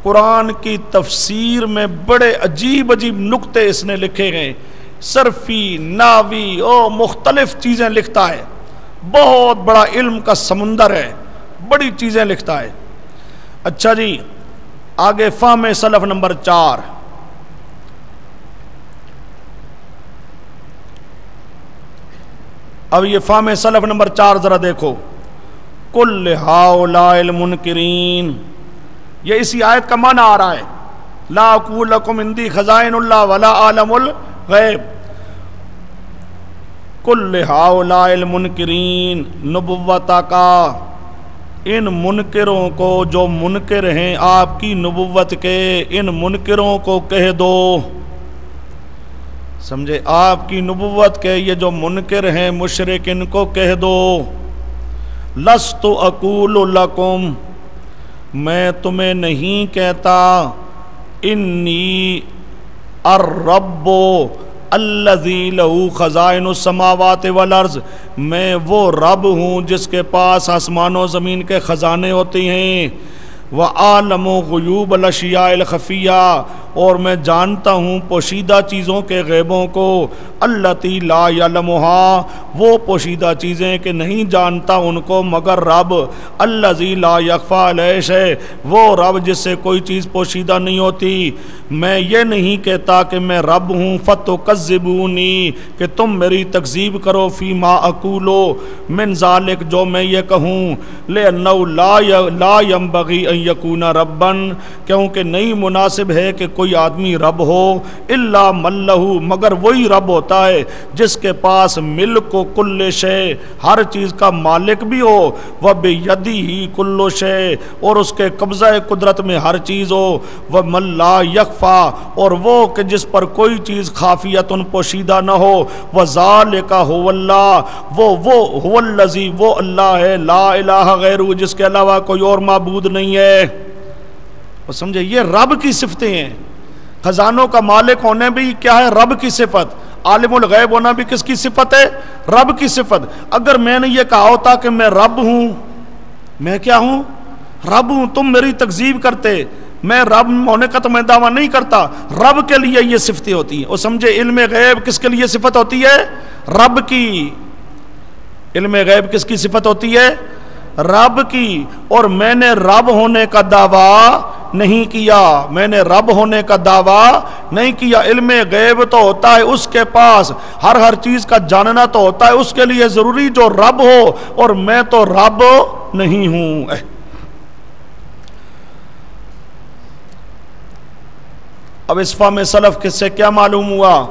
Speaker 1: قرآن کی تفسیر میں بڑے عجیب عجیب نکتے اس نے لکھے گئے، صرفی، ناوی اور مختلف چیزیں لکھتا ہے، بہت بڑا علم کا سمندر ہے، بڑی چیزیں لکھتا ہے۔ اچھا جی، آگے فہم سلف نمبر 4۔ اب یہ فہم سلف نمبر 4 ذرا دیکھو۔ کل ہؤلاء المنکرین، یہ اسی آیت کا معنی آ رہا ہے، لا اقول لکم عندی خزائن اللہ ولا عالم الغیب۔ کل ہؤلاء المنکرین نبوتا کا، ان منکروں کو جو منکر ہیں آپ کی نبوت کے، ان منکروں کو کہہ دو، سمجھے، آپ کی نبوت کے یہ جو منکر ہیں مشرک، ان کو کہہ دو، لست اقول لکم، میں تمہیں نہیں کہتا، انی الرب الذی لہ خزائن السماوات والارض، میں وہ رب ہوں جس کے پاس آسمان و زمین کے خزانے ہوتے ہیں، وعالم غیوب الاشیاء الخفیہ، اور میں جانتا ہوں پوشیدہ چیزوں کے غیبوں کو، اللتی لا یعلمھا، وہ پوشیدہ چیزیں کہ نہیں جانتا ان کو مگر رب، الذی لا یخفی علیہ شیء، وہ رب جس سے کوئی چیز پوشیدہ نہیں ہوتی۔ میں یہ نہیں کہتا کہ میں رب ہوں، فتکذبونی، کہ تم میری تکذیب کرو، فیما اقولو، من ذالک، جو میں یہ کہوں، لأنہ لا ينبغی ان یکون ربا، کیونکہ نہیں مناسب ہے کہ کوئی آدمی رب ہو، الا من لہ، مگر وہی رب ہوتا ہے جس کے پاس ملک و کل شے، ہر چیز کا مالک بھی ہو، وبیدہ کل شے، اور اس کے قبضہ قدرت میں ہر چیز ہو، ومن لا یخفی، اور وہ کہ جس پر کوئی چیز خافیتن پوشیدہ نہ ہو، وذالک هو اللہ، وہ هو الذی، وہ اللہ ہے، لا الہ غیرہ، جس کے علاوہ کوئی اور معبود نہیں ہے۔ اور سمجھے یہ رب کی صفتیں ہیں۔ خزانوں کا مالک ہونے بھی کیا ہے؟ رب کی صفت۔ عالم الغیب ہونا بھی کس کی صفت ہے؟ رب کی صفت۔ اگر میں نے یہ کہا ہوتا کہ میں رب ہوں، میں کیا ہوں؟ رب ہوں، تم میری تکذیب کرتے، میں رب ہونے کا تو میں دعویٰ نہیں کرتا، رب کے لیے یہ صفتیں ہوتی ہیں۔ اور سمجھے علم غیب کس کے لیے صفت ہوتی ہے؟ رب کی۔ علم غیب کس کی صفت ہوتی ہے؟ رب کی۔ اور میں نے رب ہونے کا دعویٰ نہیں کیا، میں نے رب ہونے کا دعویٰ نہیں کیا۔ علم غیب تو ہوتا ہے اس کے پاس، ہر چیز کا جاننا تو ہوتا ہے اس کے لیے ضروری جو رب ہو، اور میں تو رب نہیں ہوں۔ اب اس فہم سلف کس سے کیا معلوم ہوا؟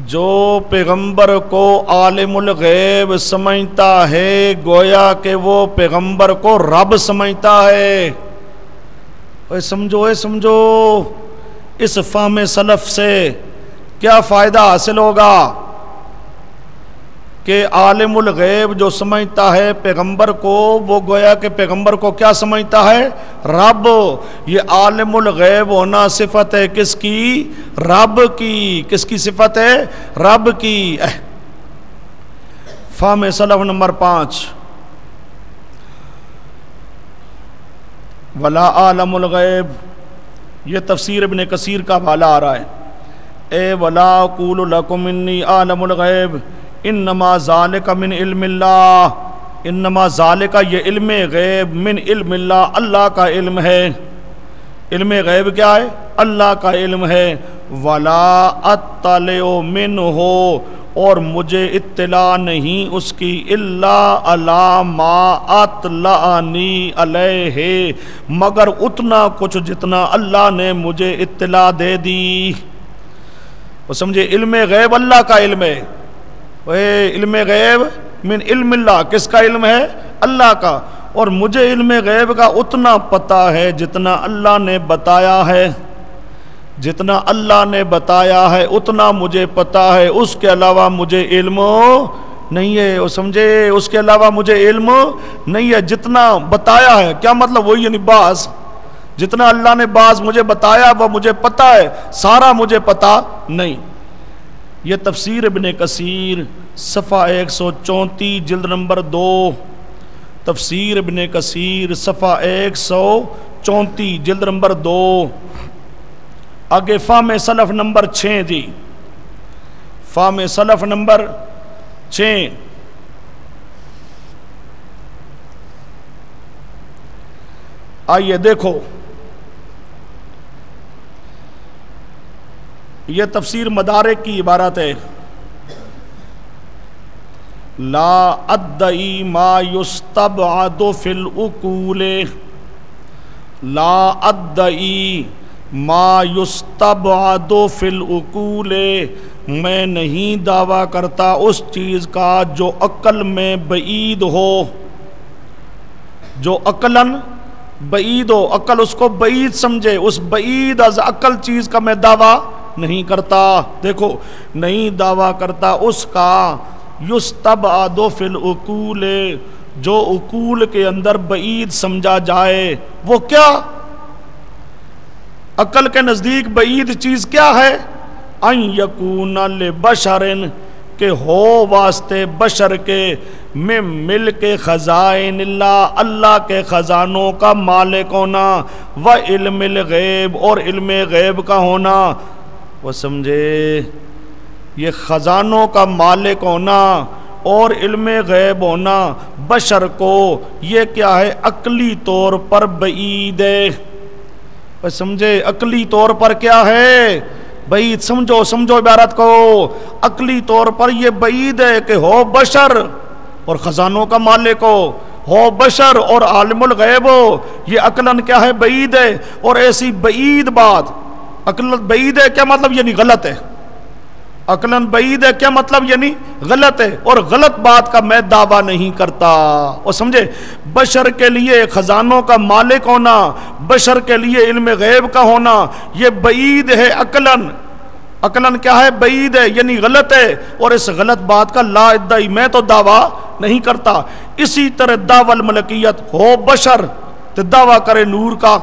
Speaker 1: جو پیغمبر کو عالم الغیب سمجھتا ہے گویا کہ وہ پیغمبر کو رب سمجھتا ہے۔ سمجھو اس فہم سلف سے کیا فائدہ حاصل ہوگا کہ عالم الغیب جو سمجھتا ہے پیغمبر کو، وہ گویا کہ پیغمبر کو کیا سمجھتا ہے؟ رب۔ یہ عالم الغیب ہونا صفت ہے کس کی؟ رب کی۔ کس کی صفت ہے؟ رب کی۔ فہم سلف نمبر 5، ولا عالم الغیب، یہ تفسیر ابن کثیر کا حوالہ آ رہا ہے۔ اے ولا اقول لکم انی عالم الغیب انما ذالک من علم اللہ، انما ذالک، یہ علم غیب، من علم اللہ، اللہ کا علم ہے۔ علم غیب کیا ہے؟ اللہ کا علم ہے۔ ولا اطلع منہ، اور مجھے اطلاع نہیں اس کی، الا علی ما اطلعنی علیہ، مگر اتنا کچھ جتنا اللہ نے مجھے اطلاع دے دی۔ وہ سمجھے علم غیب اللہ کا علم ہے۔ علم غیب من علم اللہ، کس کا علم ہے؟ اللہ کا۔ اور مجھے علم غیب کا اتنا پتہ ہے جتنا اللہ نے بتایا ہے، جتنا اللہ نے بتایا ہے اتنا مجھے پتہ ہے، اس کے علاوہ مجھے علم نہیں ہے۔ وہ سمجھے اس کے علاوہ مجھے علم نہیں ہے، جتنا بتایا ہے۔ کیا مطلب؟ وہی یعنی بعض، جتنا اللہ نے بعض مجھے بتایا وہ مجھے پتہ ہے، سارا مجھے پتہ نہیں۔ یہ تفسیر ابن کثیر صفحہ 134 جلد نمبر 2، تفسیر ابن کثیر صفحہ 134 جلد نمبر 2۔ آگے فہم سلف نمبر 6 جی، فہم سلف نمبر 6، آئیے دیکھو، یہ تفسیر مدارک کی عبارت ہے۔ لا ادعی ما یستبعد فی العقول، لا ادعی ما یستبعد فی العقول، میں نہیں دعویٰ کرتا اس چیز کا جو عقل میں بعید ہو، جو عقلاً بعید ہو، عقل اس کو بعید سمجھے، اس بعید از عقل چیز کا میں دعویٰ نہیں کرتا۔ دیکھو، نہیں دعویٰ کرتا اس کا یستبعد فی العقول، جو عقول کے اندر بعید سمجھا جائے۔ وہ کیا؟ عقل کے نزدیک بعید چیز کیا ہے؟ ان یکون لبشر، کہ ہو واسطے بشر کے میں مل کے خزائن اللہ، اللہ کے خزانوں کا مالک ہونا، و علم الغیب اور علم غیب کا ہونا۔ وہ سمجھے یہ خزانوں کا مالک ہونا اور علم غیب ہونا بشر کو یہ کیا ہے؟ عقلی طور پر بعید ہے۔ وہ سمجھے عقلی طور پر کیا ہے؟ بعید۔ سمجھو عبارت کو، عقلی طور پر یہ بعید ہے کہ ہو بشر اور خزانوں کا مالک ہو بشر اور عالم الغیب ہو، یہ عقلاً کیا ہے؟ بعید ہے۔ اور ایسی بعید بات، عقلاً بعید ہے کیا مطلب؟ یعنی غلط ہے۔ عقلاً بعید ہے کیا مطلب؟ یعنی غلط ہے، اور غلط بات کا میں دعویٰ نہیں کرتا۔ اور سمجھے بشر کے لیے خزانوں کا مالک ہونا، بشر کے لیے علم غیب کا ہونا یہ بعید ہے عقلاً۔ عقلاً کیا ہے؟ بعید ہے، یعنی غلط ہے، اور اس غلط بات کا لا ادعی میں تو دعویٰ نہیں کرتا۔ اسی طرح دعوی الملکیت، ہو بشر تو دعویٰ کرے نور کا،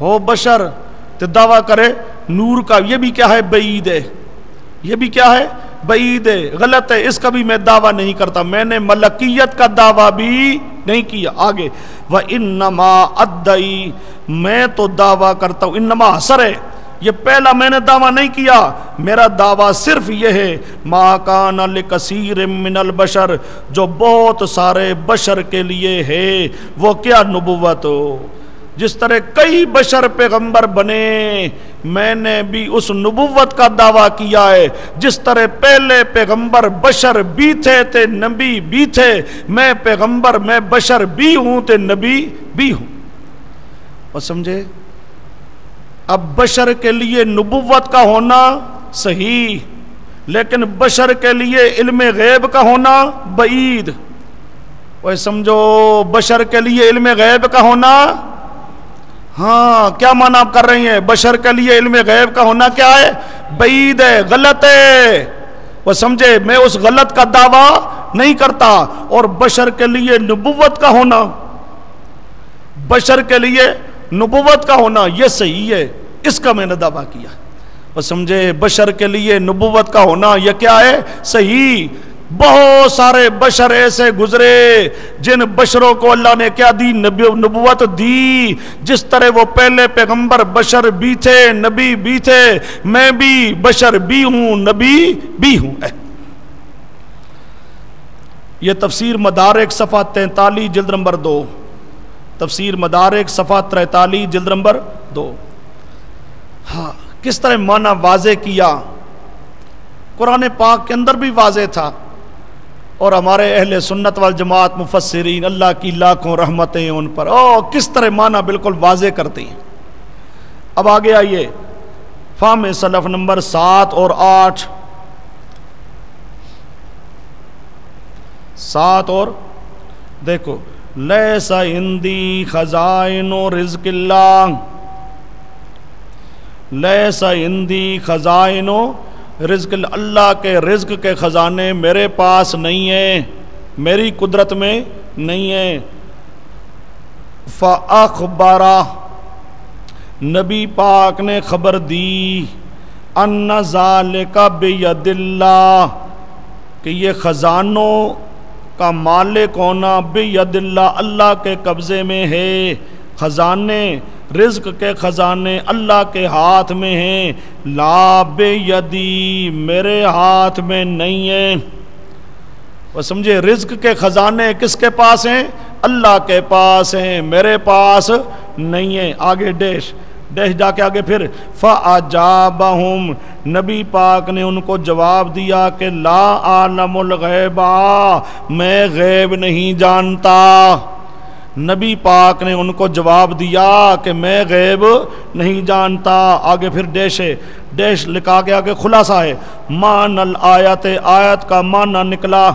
Speaker 1: ہو بشر تو دعویٰ کرے نور کا، یہ بھی کیا ہے؟ بعید ہے۔ یہ بھی کیا ہے؟ بعید ہے، غلط ہے، اس کا بھی میں دعویٰ نہیں کرتا۔ میں نے ملکیت کا دعویٰ بھی نہیں کیا۔ آگے وَإِنَّمَا أَدَّعِي، میں تو دعویٰ کرتا ہوں، انما حصر ہے، یہ پہلا میں نے دعویٰ نہیں کیا، میرا دعویٰ صرف یہ ہے مَا كَانَ لِكَثِيرٍ مِّنَ الْبَشَرِ، جو بہت سارے بشر کے لیے ہے، وہ کیا؟ نبوت ہو۔ جس طرح کئی بشر پیغمبر بنے، میں نے بھی اس نبوت کا دعویٰ کیا ہے، جس طرح پہلے پیغمبر بشر بھی تھے نبی بھی تھے، میں پیغمبر میں بشر بھی ہوں تے نبی بھی ہوں۔ اور سمجھے اب بشر کے لیے نبوت کا ہونا صحیح، لیکن بشر کے لیے علم غیب کا ہونا بعید۔ وہ سمجھو بشر کے لیے علم غیب کا ہونا، ہاں کیا معنی آپ کر رہی ہیں؟ بشر کے لیے علم غیب کا ہونا کیا ہے؟ بعید ہے، غلط ہے۔ وہ سمجھے میں اس غلط کا دعویٰ نہیں کرتا۔ اور بشر کے لیے نبوت کا ہونا، بشر کے لیے نبوت کا ہونا یہ صحیح ہے، اس کا میں نے دعویٰ کیا۔ وہ سمجھے بشر کے لیے نبوت کا ہونا یہ کیا ہے؟ صحیح۔ بہت سارے بشر ایسے گزرے جن بشروں کو اللہ نے کیا دی؟ نبوت دی۔ جس طرح وہ پہلے پیغمبر بشر بھی تھے نبی بھی تھے، میں بھی بشر بھی ہوں نبی بھی ہوں۔ یہ تفسیر مدارک صفحہ 43 جلد نمبر 2، تفسیر مدارک صفحہ 43 جلد نمبر 2۔ ہاں کس طرح معنی واضح کیا، قرآن پاک کے اندر بھی واضح تھا، اور ہمارے اہل سنت والجماعت مفسرین اللہ کی لاکھوں رحمتیں ان پر، کس طرح معنی بالکل واضح کرتی ہیں۔ اب آگے آئیے فہم سلف نمبر 7 اور 8، 7 اور دیکھو، لیس عندی خزائن رزق اللہ، لیس عندی خزائن رزق اللہ کے رزق کے خزانے میرے پاس نہیں ہیں، میری قدرت میں نہیں ہیں۔ فَأَخْبَرَ، نبی پاک نے خبر دی، أَنَّ ذَلِكَ بِيَدِ اللَّهِ، کہ یہ خزانوں کا مالک ہونا بِيَدِ اللَّهِ، اللہ کے قبضے میں ہے۔ خزانے، رزق کے خزانے اللہ کے ہاتھ میں ہیں، لا بیدی، میرے ہاتھ میں نہیں ہیں۔ وہ سمجھے رزق کے خزانے کس کے پاس ہیں؟ اللہ کے پاس ہیں، میرے پاس نہیں ہیں۔ آگے ڈیش جا کے آگے پھر فَأَجَابَهُمْ، نبی پاک نے ان کو جواب دیا کہ لا عالم الغیب، میں غیب نہیں جانتا۔ نبی پاک نے ان کو جواب دیا کہ میں غیب نہیں جانتا۔ آگے پھر ڈیش لکھا کے آگے خلاصہ ہے، معنی الآیت، آیت کا معنی نکلا،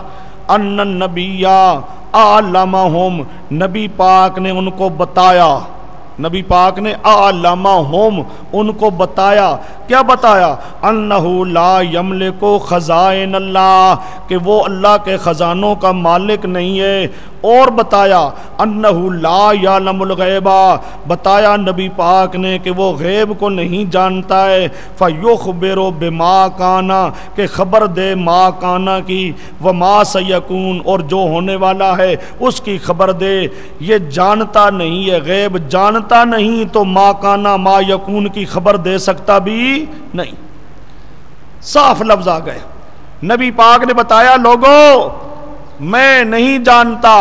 Speaker 1: ان النبی اعلمہم، نبی پاک نے ان کو بتایا، نبی پاک نے اعلمہم ان کو بتایا، کیا بتایا؟ انہو لا یملک خزائن اللہ، کہ وہ اللہ کے خزانوں کا مالک نہیں ہے، اور بتایا انہو لا یعلم الغیبہ، بتایا نبی پاک نے کہ وہ غیب کو نہیں جانتا ہے، فیخبر بما کانا، کہ خبر دے ما کانا کی، وما سیکون، اور جو ہونے والا ہے اس کی خبر دے۔ یہ جانتا نہیں ہے، غیب جانتا نہیں تو ما کانا ما یکون کی خبر دے سکتا بھی نہیں۔ صاف لفظ آ گئے، نبی پاک نے بتایا لوگوں میں نہیں جانتا،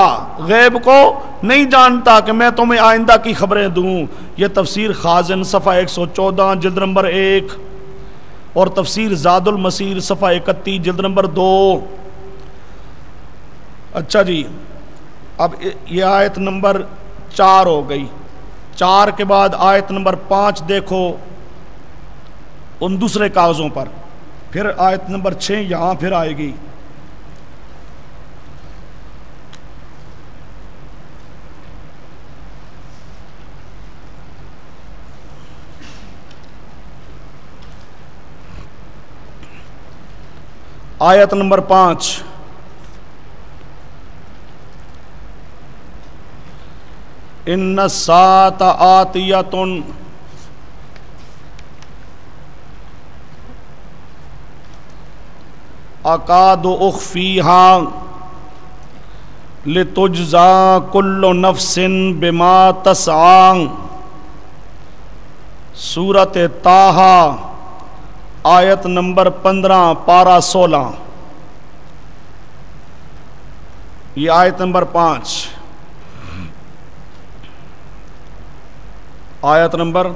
Speaker 1: غیب کو نہیں جانتا کہ میں تمہیں آئندہ کی خبریں دوں۔ یہ تفسیر خازن صفحہ 114 جلد نمبر 1 اور تفسیر زاد المسیر صفحہ 31 جلد نمبر 2۔ اچھا جی، اب یہ آیت نمبر 4 ہو گئی، 4 کے بعد آیت نمبر 5 دیکھو ان دوسرے کاغذوں پر، پھر آیت نمبر 6 یہاں پھر آئے گی۔ آیت نمبر 5، ان الساعۃ آتیۃ اکاد اخفیہا لتجزا کل نفس بما تسعی۔ سورۃ طٰہٰ آیت نمبر 15 پارہ 16، یہ آیت نمبر 5، آیت نمبر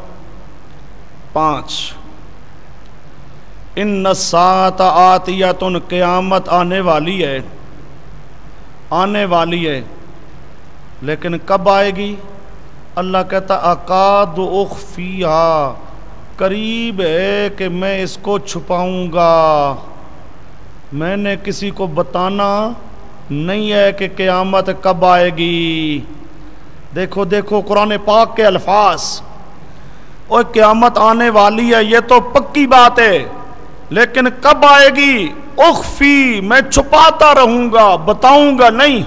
Speaker 1: 5، ان الساعۃ آتیۃ، قیامت آنے والی ہے، آنے والی ہے، لیکن کب آئے گی؟ اللہ کہتا اکاد اخفیہا، قریب ہے کہ میں اس کو چھپاؤں گا، میں نے کسی کو بتانا نہیں ہے کہ قیامت کب آئے گی۔ دیکھو دیکھو قرآن پاک کے الفاظ، اور قیامت آنے والی ہے یہ تو پکی بات ہے، لیکن کب آئے گی؟ اخفی، میں چھپاتا رہوں گا، بتاؤں گا نہیں۔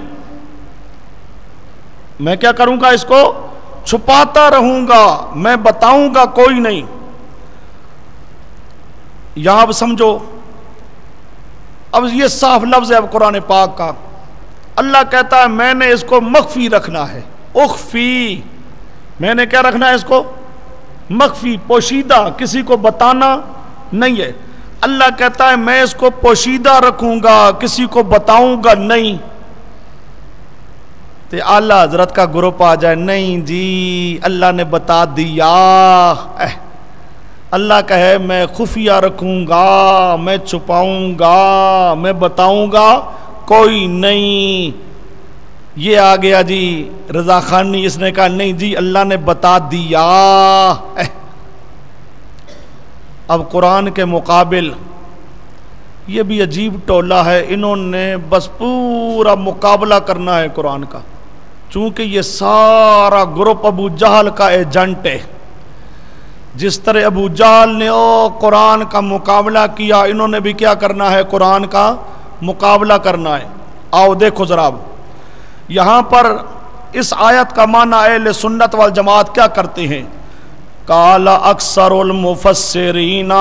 Speaker 1: میں کیا کروں گا؟ اس کو چھپاتا رہوں گا، میں بتاؤں گا کوئی نہیں۔ یہاں اب سمجھو، اب یہ صاف لفظ ہے اب قرآن پاک کا، اللہ کہتا ہے میں نے اس کو مخفی رکھنا ہے۔ اخفی، میں نے کیا رکھنا ہے اس کو؟ مخفی، پوشیدہ، کسی کو بتانا نہیں ہے۔ اللہ کہتا ہے میں اس کو پوشیدہ رکھوں گا، کسی کو بتاؤں گا نہیں۔ تو اعلیٰ حضرت کا گروپ آ جائے، نہیں جی اللہ نے بتا دیا، اللہ کہے میں خفیہ رکھوں گا، میں چھپاؤں گا، میں بتاؤں گا کوئی نہیں۔ یہ آ گیا جی رضا خانی، اس نے کہا نہیں جی اللہ نے بتا دیا۔ اب قرآن کے مقابل یہ بھی عجیب ٹولہ ہے، انہوں نے بس پورا مقابلہ کرنا ہے قرآن کا، چونکہ یہ سارا گروپ ابو جہل کا ایجنٹ ہے۔ جس طرح ابو جہل نے قرآن کا مقابلہ کیا، انہوں نے بھی کیا کرنا ہے؟ قرآن کا مقابلہ کرنا ہے۔ آؤ دیکھو ذرا، یہاں پر اس آیت کا معنی اہل سنت والجماعت کیا کرتے ہیں؟ قال اکثر المفسرین،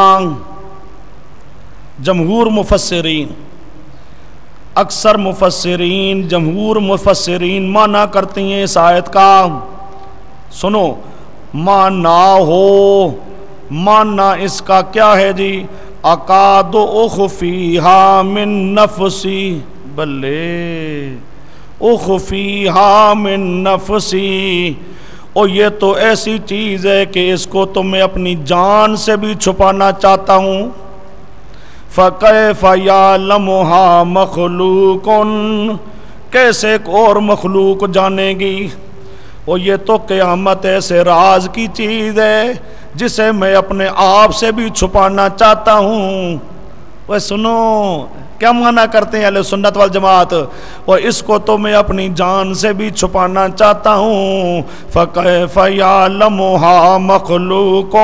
Speaker 1: جمہور مفسرین، اکثر مفسرین، جمہور مفسرین معنی کرتے ہیں اس آیت کا، سنو معنی ہو، معنی اس کا کیا ہے جی؟ اکاد اخفیہا من نفسی، بلے اخفیہا من نفسی، اور یہ تو ایسی چیز ہے کہ اس کو تو میں اپنی جان سے بھی چھپانا چاہتا ہوں۔ فَكَيْفَ يَعْلَمُهَا مَخْلُوقٌ، کیسے ایک اور مخلوق جانے گی؟ اور یہ تو قیامت ایسے راز کی چیز ہے جسے میں اپنے آپ سے بھی چھپانا چاہتا ہوں۔ وہ سنو کیا معنی کرتے ہیں اہل سنت والجماعت؟ اور اس کو تو میں اپنی جان سے بھی چھپانا چاہتا ہوں۔ فَكَيْفَ يَعْلَمُهَا مَخْلُوقٌ،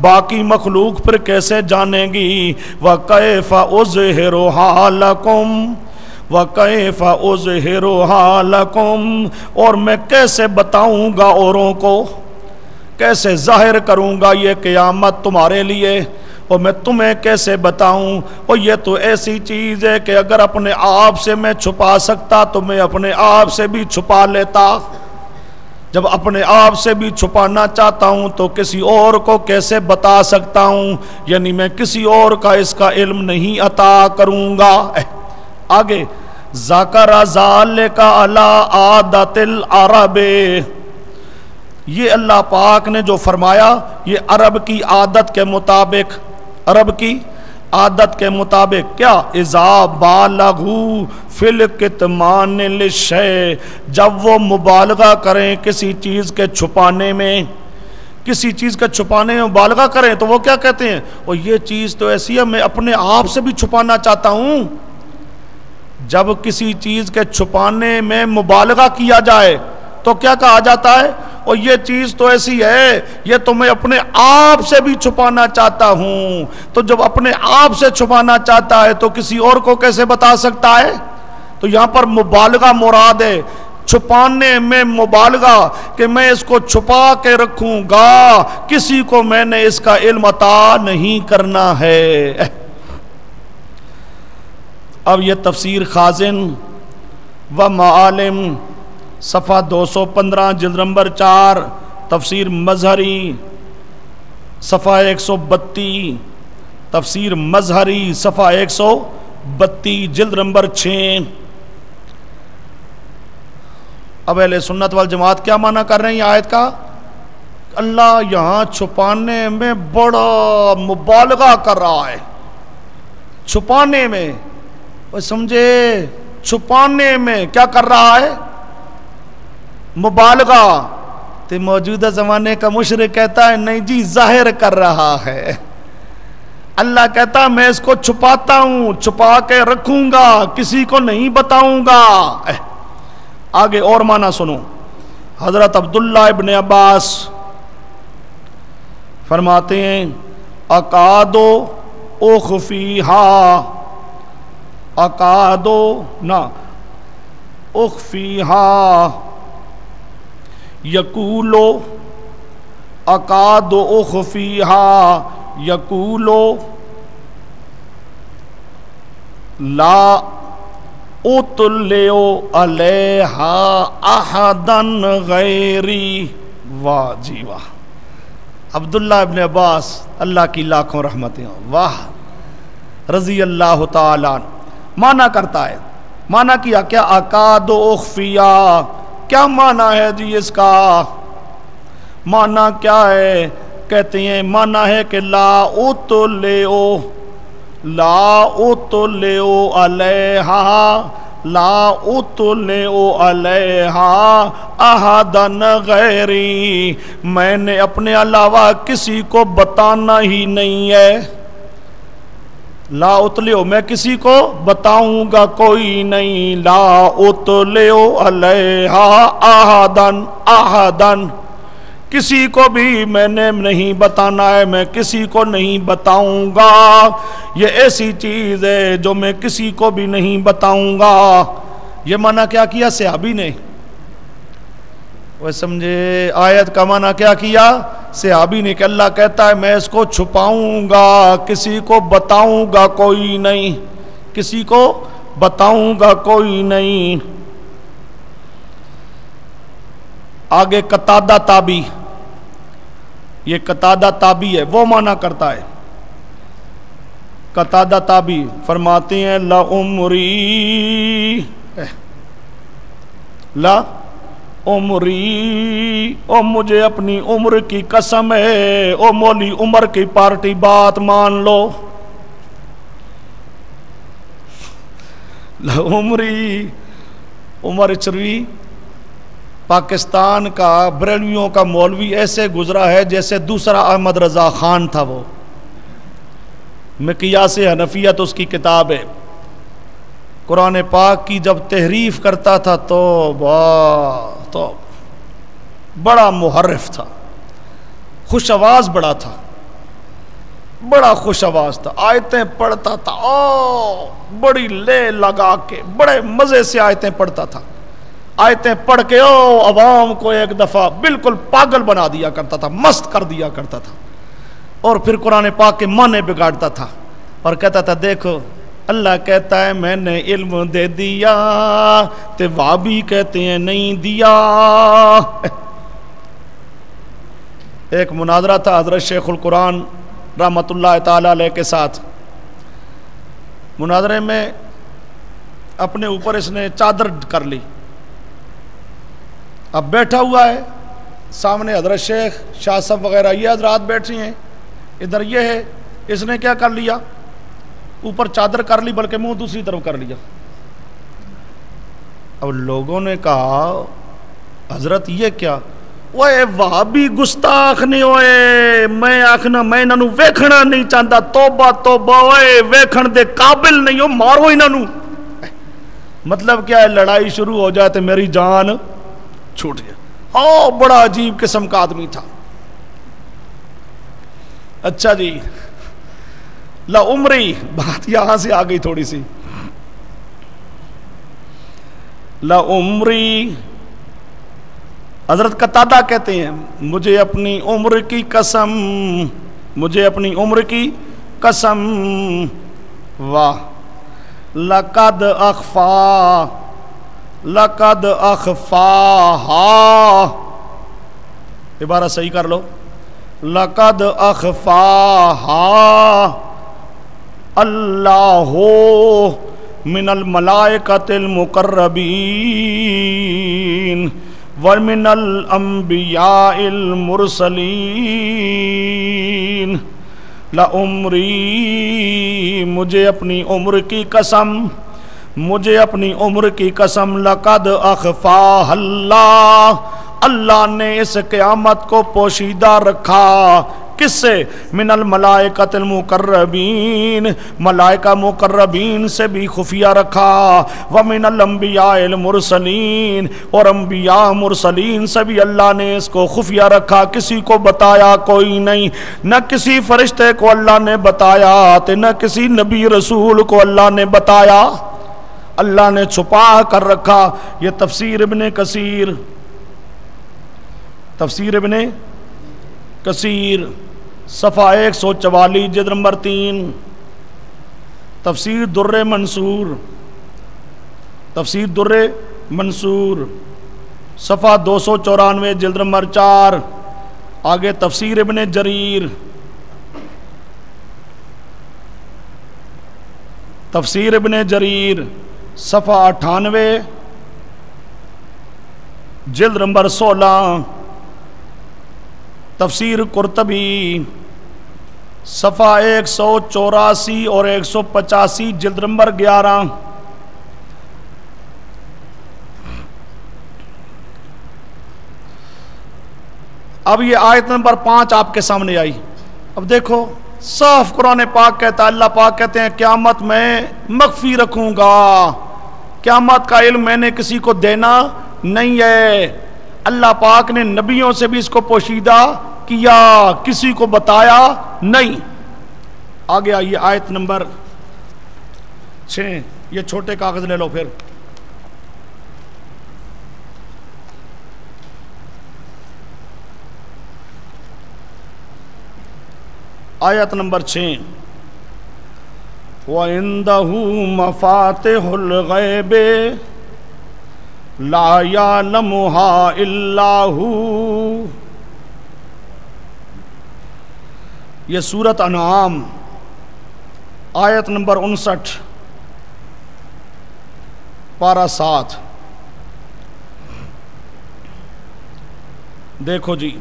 Speaker 1: باقی مخلوق پھر کیسے جانے گی؟ وَكَيْفَ أُظْهِرُهَا لَكُمْ، وَكَيْفَ أُظْهِرُهَا لَكُمْ، اور میں کیسے بتاؤں گا اوروں کو، کیسے ظاہر کروں گا یہ قیامت تمہارے لیے، اور میں تمہیں کیسے بتاؤں، اور یہ تو ایسی چیز ہے کہ اگر اپنے آپ سے میں چھپا سکتا تو میں اپنے آپ سے بھی چھپا لیتا، جب اپنے آپ سے بھی چھپانا چاہتا ہوں تو کسی اور کو کیسے بتا سکتا ہوں، یعنی میں کسی اور کا اس کا علم نہیں عطا کروں گا۔ آگے ذَكَرَ ذَلِكَ عَلَىٰ عَادَةِ الْعَرَبِ، یہ اللہ پاک نے جو فرمایا یہ عرب کی عادت کے مطابق، عرب کی عادت کے مطابق کیا، اذا بالغوا فی الکتمان للشیء، جب وہ مبالغہ کریں کسی چیز کے چھپانے میں، کسی چیز کے چھپانے میں مبالغہ کریں تو وہ کیا کہتے ہیں، اور یہ چیز تو ایسی ہے میں اپنے آپ سے بھی چھپانا چاہتا ہوں۔ جب کسی چیز کے چھپانے میں مبالغہ کیا جائے تو کیا کہا جاتا ہے، اور یہ چیز تو ایسی ہے یہ تو میں اپنے آپ سے بھی چھپانا چاہتا ہوں۔ تو جب اپنے آپ سے چھپانا چاہتا ہے تو کسی اور کو کیسے بتا سکتا ہے، تو یہاں پر مبالغہ مراد ہے، چھپانے میں مبالغہ، کہ میں اس کو چھپا کے رکھوں گا، کسی کو میں نے اس کا علم عطا نہیں کرنا ہے۔ اب یہ تفسیر خازن و معالم صفحہ 215 جلد نمبر 4، تفسیر مظہری صفحہ 132، تفسیر مظہری صفحہ 132 جلد نمبر 6۔ اب اہل سنت والجماعت کیا معنی کر رہے ہیں یہ آیت کا، اللہ یہاں چھپانے میں بڑا مبالغہ کر رہا ہے، چھپانے میں، وہ سمجھے چھپانے میں کیا کر رہا ہے، مبالغہ۔ تو موجودہ زمانے کا مشرک کہتا ہے نہیں جی ظاہر کر رہا ہے، اللہ کہتا ہے میں اس کو چھپاتا ہوں، چھپا کے رکھوں گا، کسی کو نہیں بتاؤں گا۔ آگے اور معنی سنو، حضرت عبداللہ ابن عباس فرماتے ہیں اکادو اخفیہا، اکادو نا اخفیہا یقولو، اکادو اخفیہا یقولو لا اطلعو علیہا احدن غیری۔ واہ جی واہ، عبداللہ ابن عباس اللہ کی لاکھوں رحمتیں ہوں، واہ رضی اللہ تعالیٰ عنہ۔ معنی کرتا ہے، معنی کیا کیا، اکاد و اخفیا، کیا معنی ہے جی اس کا، معنی کیا ہے، کہتے ہیں معنی ہے کہ لا اطلعو، لا اطلعو علیہا، لا اطلعو علیہا احدن غیری، میں نے اپنے علاوہ کسی کو بتانا ہی نہیں ہے، لا اطلعو میں کسی کو بتاؤں گا کوئی نہیں، لا اطلعو علیہا احدن، احدن کسی کو بھی میں نے نہیں بتانا ہے، میں کسی کو نہیں بتاؤں گا، یہ ایسی چیز ہے جو میں کسی کو بھی نہیں بتاؤں گا۔ یہ معنی کیا کیا صحابی نے، وہ سمجھے آیت کا معنی کیا کیا صحابی نے، کہ اللہ کہتا ہے میں اس کو چھپاؤں گا، کسی کو بتاؤں گا کوئی نہیں، کسی کو بتاؤں گا کوئی نہیں۔ آگے قتادہ تابی، یہ قتادہ تابی ہے، وہ معنی کرتا ہے، قتادہ تابی فرماتے ہیں لعمری، لعمری، او مجھے اپنی عمر کی قسم ہے، او مولی عمر کی پارٹی بات مان لو، لعمری، عمر چروی پاکستان کا بریلویوں کا مولوی ایسے گزرا ہے جیسے دوسرا احمد رضا خان تھا، وہ مقیاس حنفیت اس کی کتاب ہے، قرآن پاک کی جب تحریف کرتا تھا تو بڑا محرف تھا، خوش آواز بڑا تھا، بڑا خوش آواز تھا، آیتیں پڑھتا تھا، بڑی لے لگا کے بڑے مزے سے آیتیں پڑھتا تھا، آیتیں پڑھ کے عوام کو ایک دفعہ بالکل پاگل بنا دیا کرتا تھا، مست کر دیا کرتا تھا، اور پھر قرآن پاک کے معنی بگاڑتا تھا اور کہتا تھا دیکھو اللہ کہتا ہے میں نے علم دے دیا، تے وہابی کہتے ہیں نہیں دیا۔ ایک مناظرہ تھا حضرت شیخ القرآن رحمۃ اللہ تعالی علیہ کے ساتھ، مناظرے میں اپنے اوپر اس نے چادر کر لی، اب بیٹھا ہوا ہے سامنے حضرت شیخ شاہ صاحب وغیرہ یہ حضرات بیٹھی ہیں، ادھر یہ ہے، اس نے کیا کر لیا، اوپر چادر کر لی بلکہ منہ دوسری طرف کر لیا۔ اب لوگوں نے کہا حضرت یہ کیا؟ وہ وہابی گستاخ نہیں ہوئے، میں آخنا میں انہاں نوں ویکھنا نہیں چاہتا، توبہ توبہ ہوئے ویکھن دے قابل نہیں ہو، مارو انہاں نوں۔ مطلب کیا ہے، لڑائی شروع ہو جائے تو میری جان چھوٹ جائے۔ بڑا عجیب قسم کا آدمی تھا۔ اچھا جی، لا عمری، بات یہاں سے آ گئی تھوڑی سی، لا عمری حضرت قتادہ کہتے ہیں مجھے اپنی عمر کی قسم، مجھے اپنی عمر کی قسم، واہ لقد اخفا، لقد اخفاہا، عبارہ صحیح کر لو، لقد اخفاہا اللہ من الملائکۃ المقربین ومن الانبیاء المرسلین، لعمری مجھے اپنی عمر کی قسم، مجھے اپنی عمر کی قسم، لقد اخفاہ اللہ، اللہ نے اس قیامت کو پوشیدہ رکھا، کس سے؟ من الملائکۃ المقربین، ملائکہ مقربین سے بھی خفیہ رکھا، ومن الانبیاء المرسلین، اور انبیاء مرسلین سے بھی اللہ نے اس کو خفیہ رکھا، کسی کو بتایا کوئی نہیں، نہ کسی فرشتے کو اللہ نے بتایا، نہ کسی نبی رسول کو اللہ نے بتایا، اللہ نے چھپا کر رکھا۔ یہ تفسیر ابن کثیر، تفسیر ابن کثیر صفحہ 144 جلد نمبر 3، تفسیر در منصور، تفسیر در منصور صفحہ 294 جلد نمبر 4، آگے تفسیر ابن جریر، تفسیر ابن جریر صفحہ 98 جلد نمبر 16، تفسیر قرطبی صفحہ 184 اور 185 جلد نمبر 11۔ اب یہ آیت نمبر 5 آپ کے سامنے آئی۔ اب دیکھو صاف قرآن پاک کہتا ہے، اللہ پاک کہتے ہیں قیامت میں مخفی رکھوں گا، قیامت کا علم میں نے کسی کو دینا نہیں ہے، اللہ پاک نے نبیوں سے بھی اس کو پوشیدہ کیا، کسی کو بتایا نہیں۔ آگے آئیے آیت نمبر 6، یہ چھوٹے کاغذ لے لو پھر، آیت نمبر 6، وَعِندَهُ مَفَاتِحُ الْغَيْبِ لا يعلمها الا هو۔ یہ سورۃ انعام آیت نمبر 59 پارہ 7، دیکھو جی،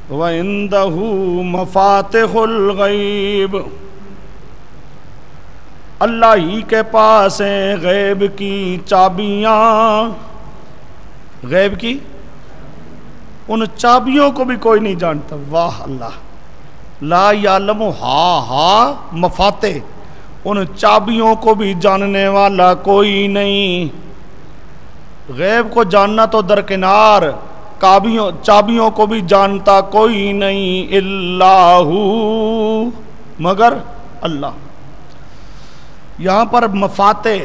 Speaker 1: وَعِندَهُ مَفَاتِحُ الْغَيْبِ، اللہ ہی کے پاس ہیں غیب کی چابیاں، غیب کی ان چابیوں کو بھی کوئی نہیں جانتا، واہ اللہ، لا یعلمھا مفاتح، ان چابیوں کو بھی جاننے والا کوئی نہیں۔ غیب کو جاننا تو درکنار، چابیوں کو بھی جانتا کوئی نہیں اللہ مگر اللہ۔ یہاں پر مفاتح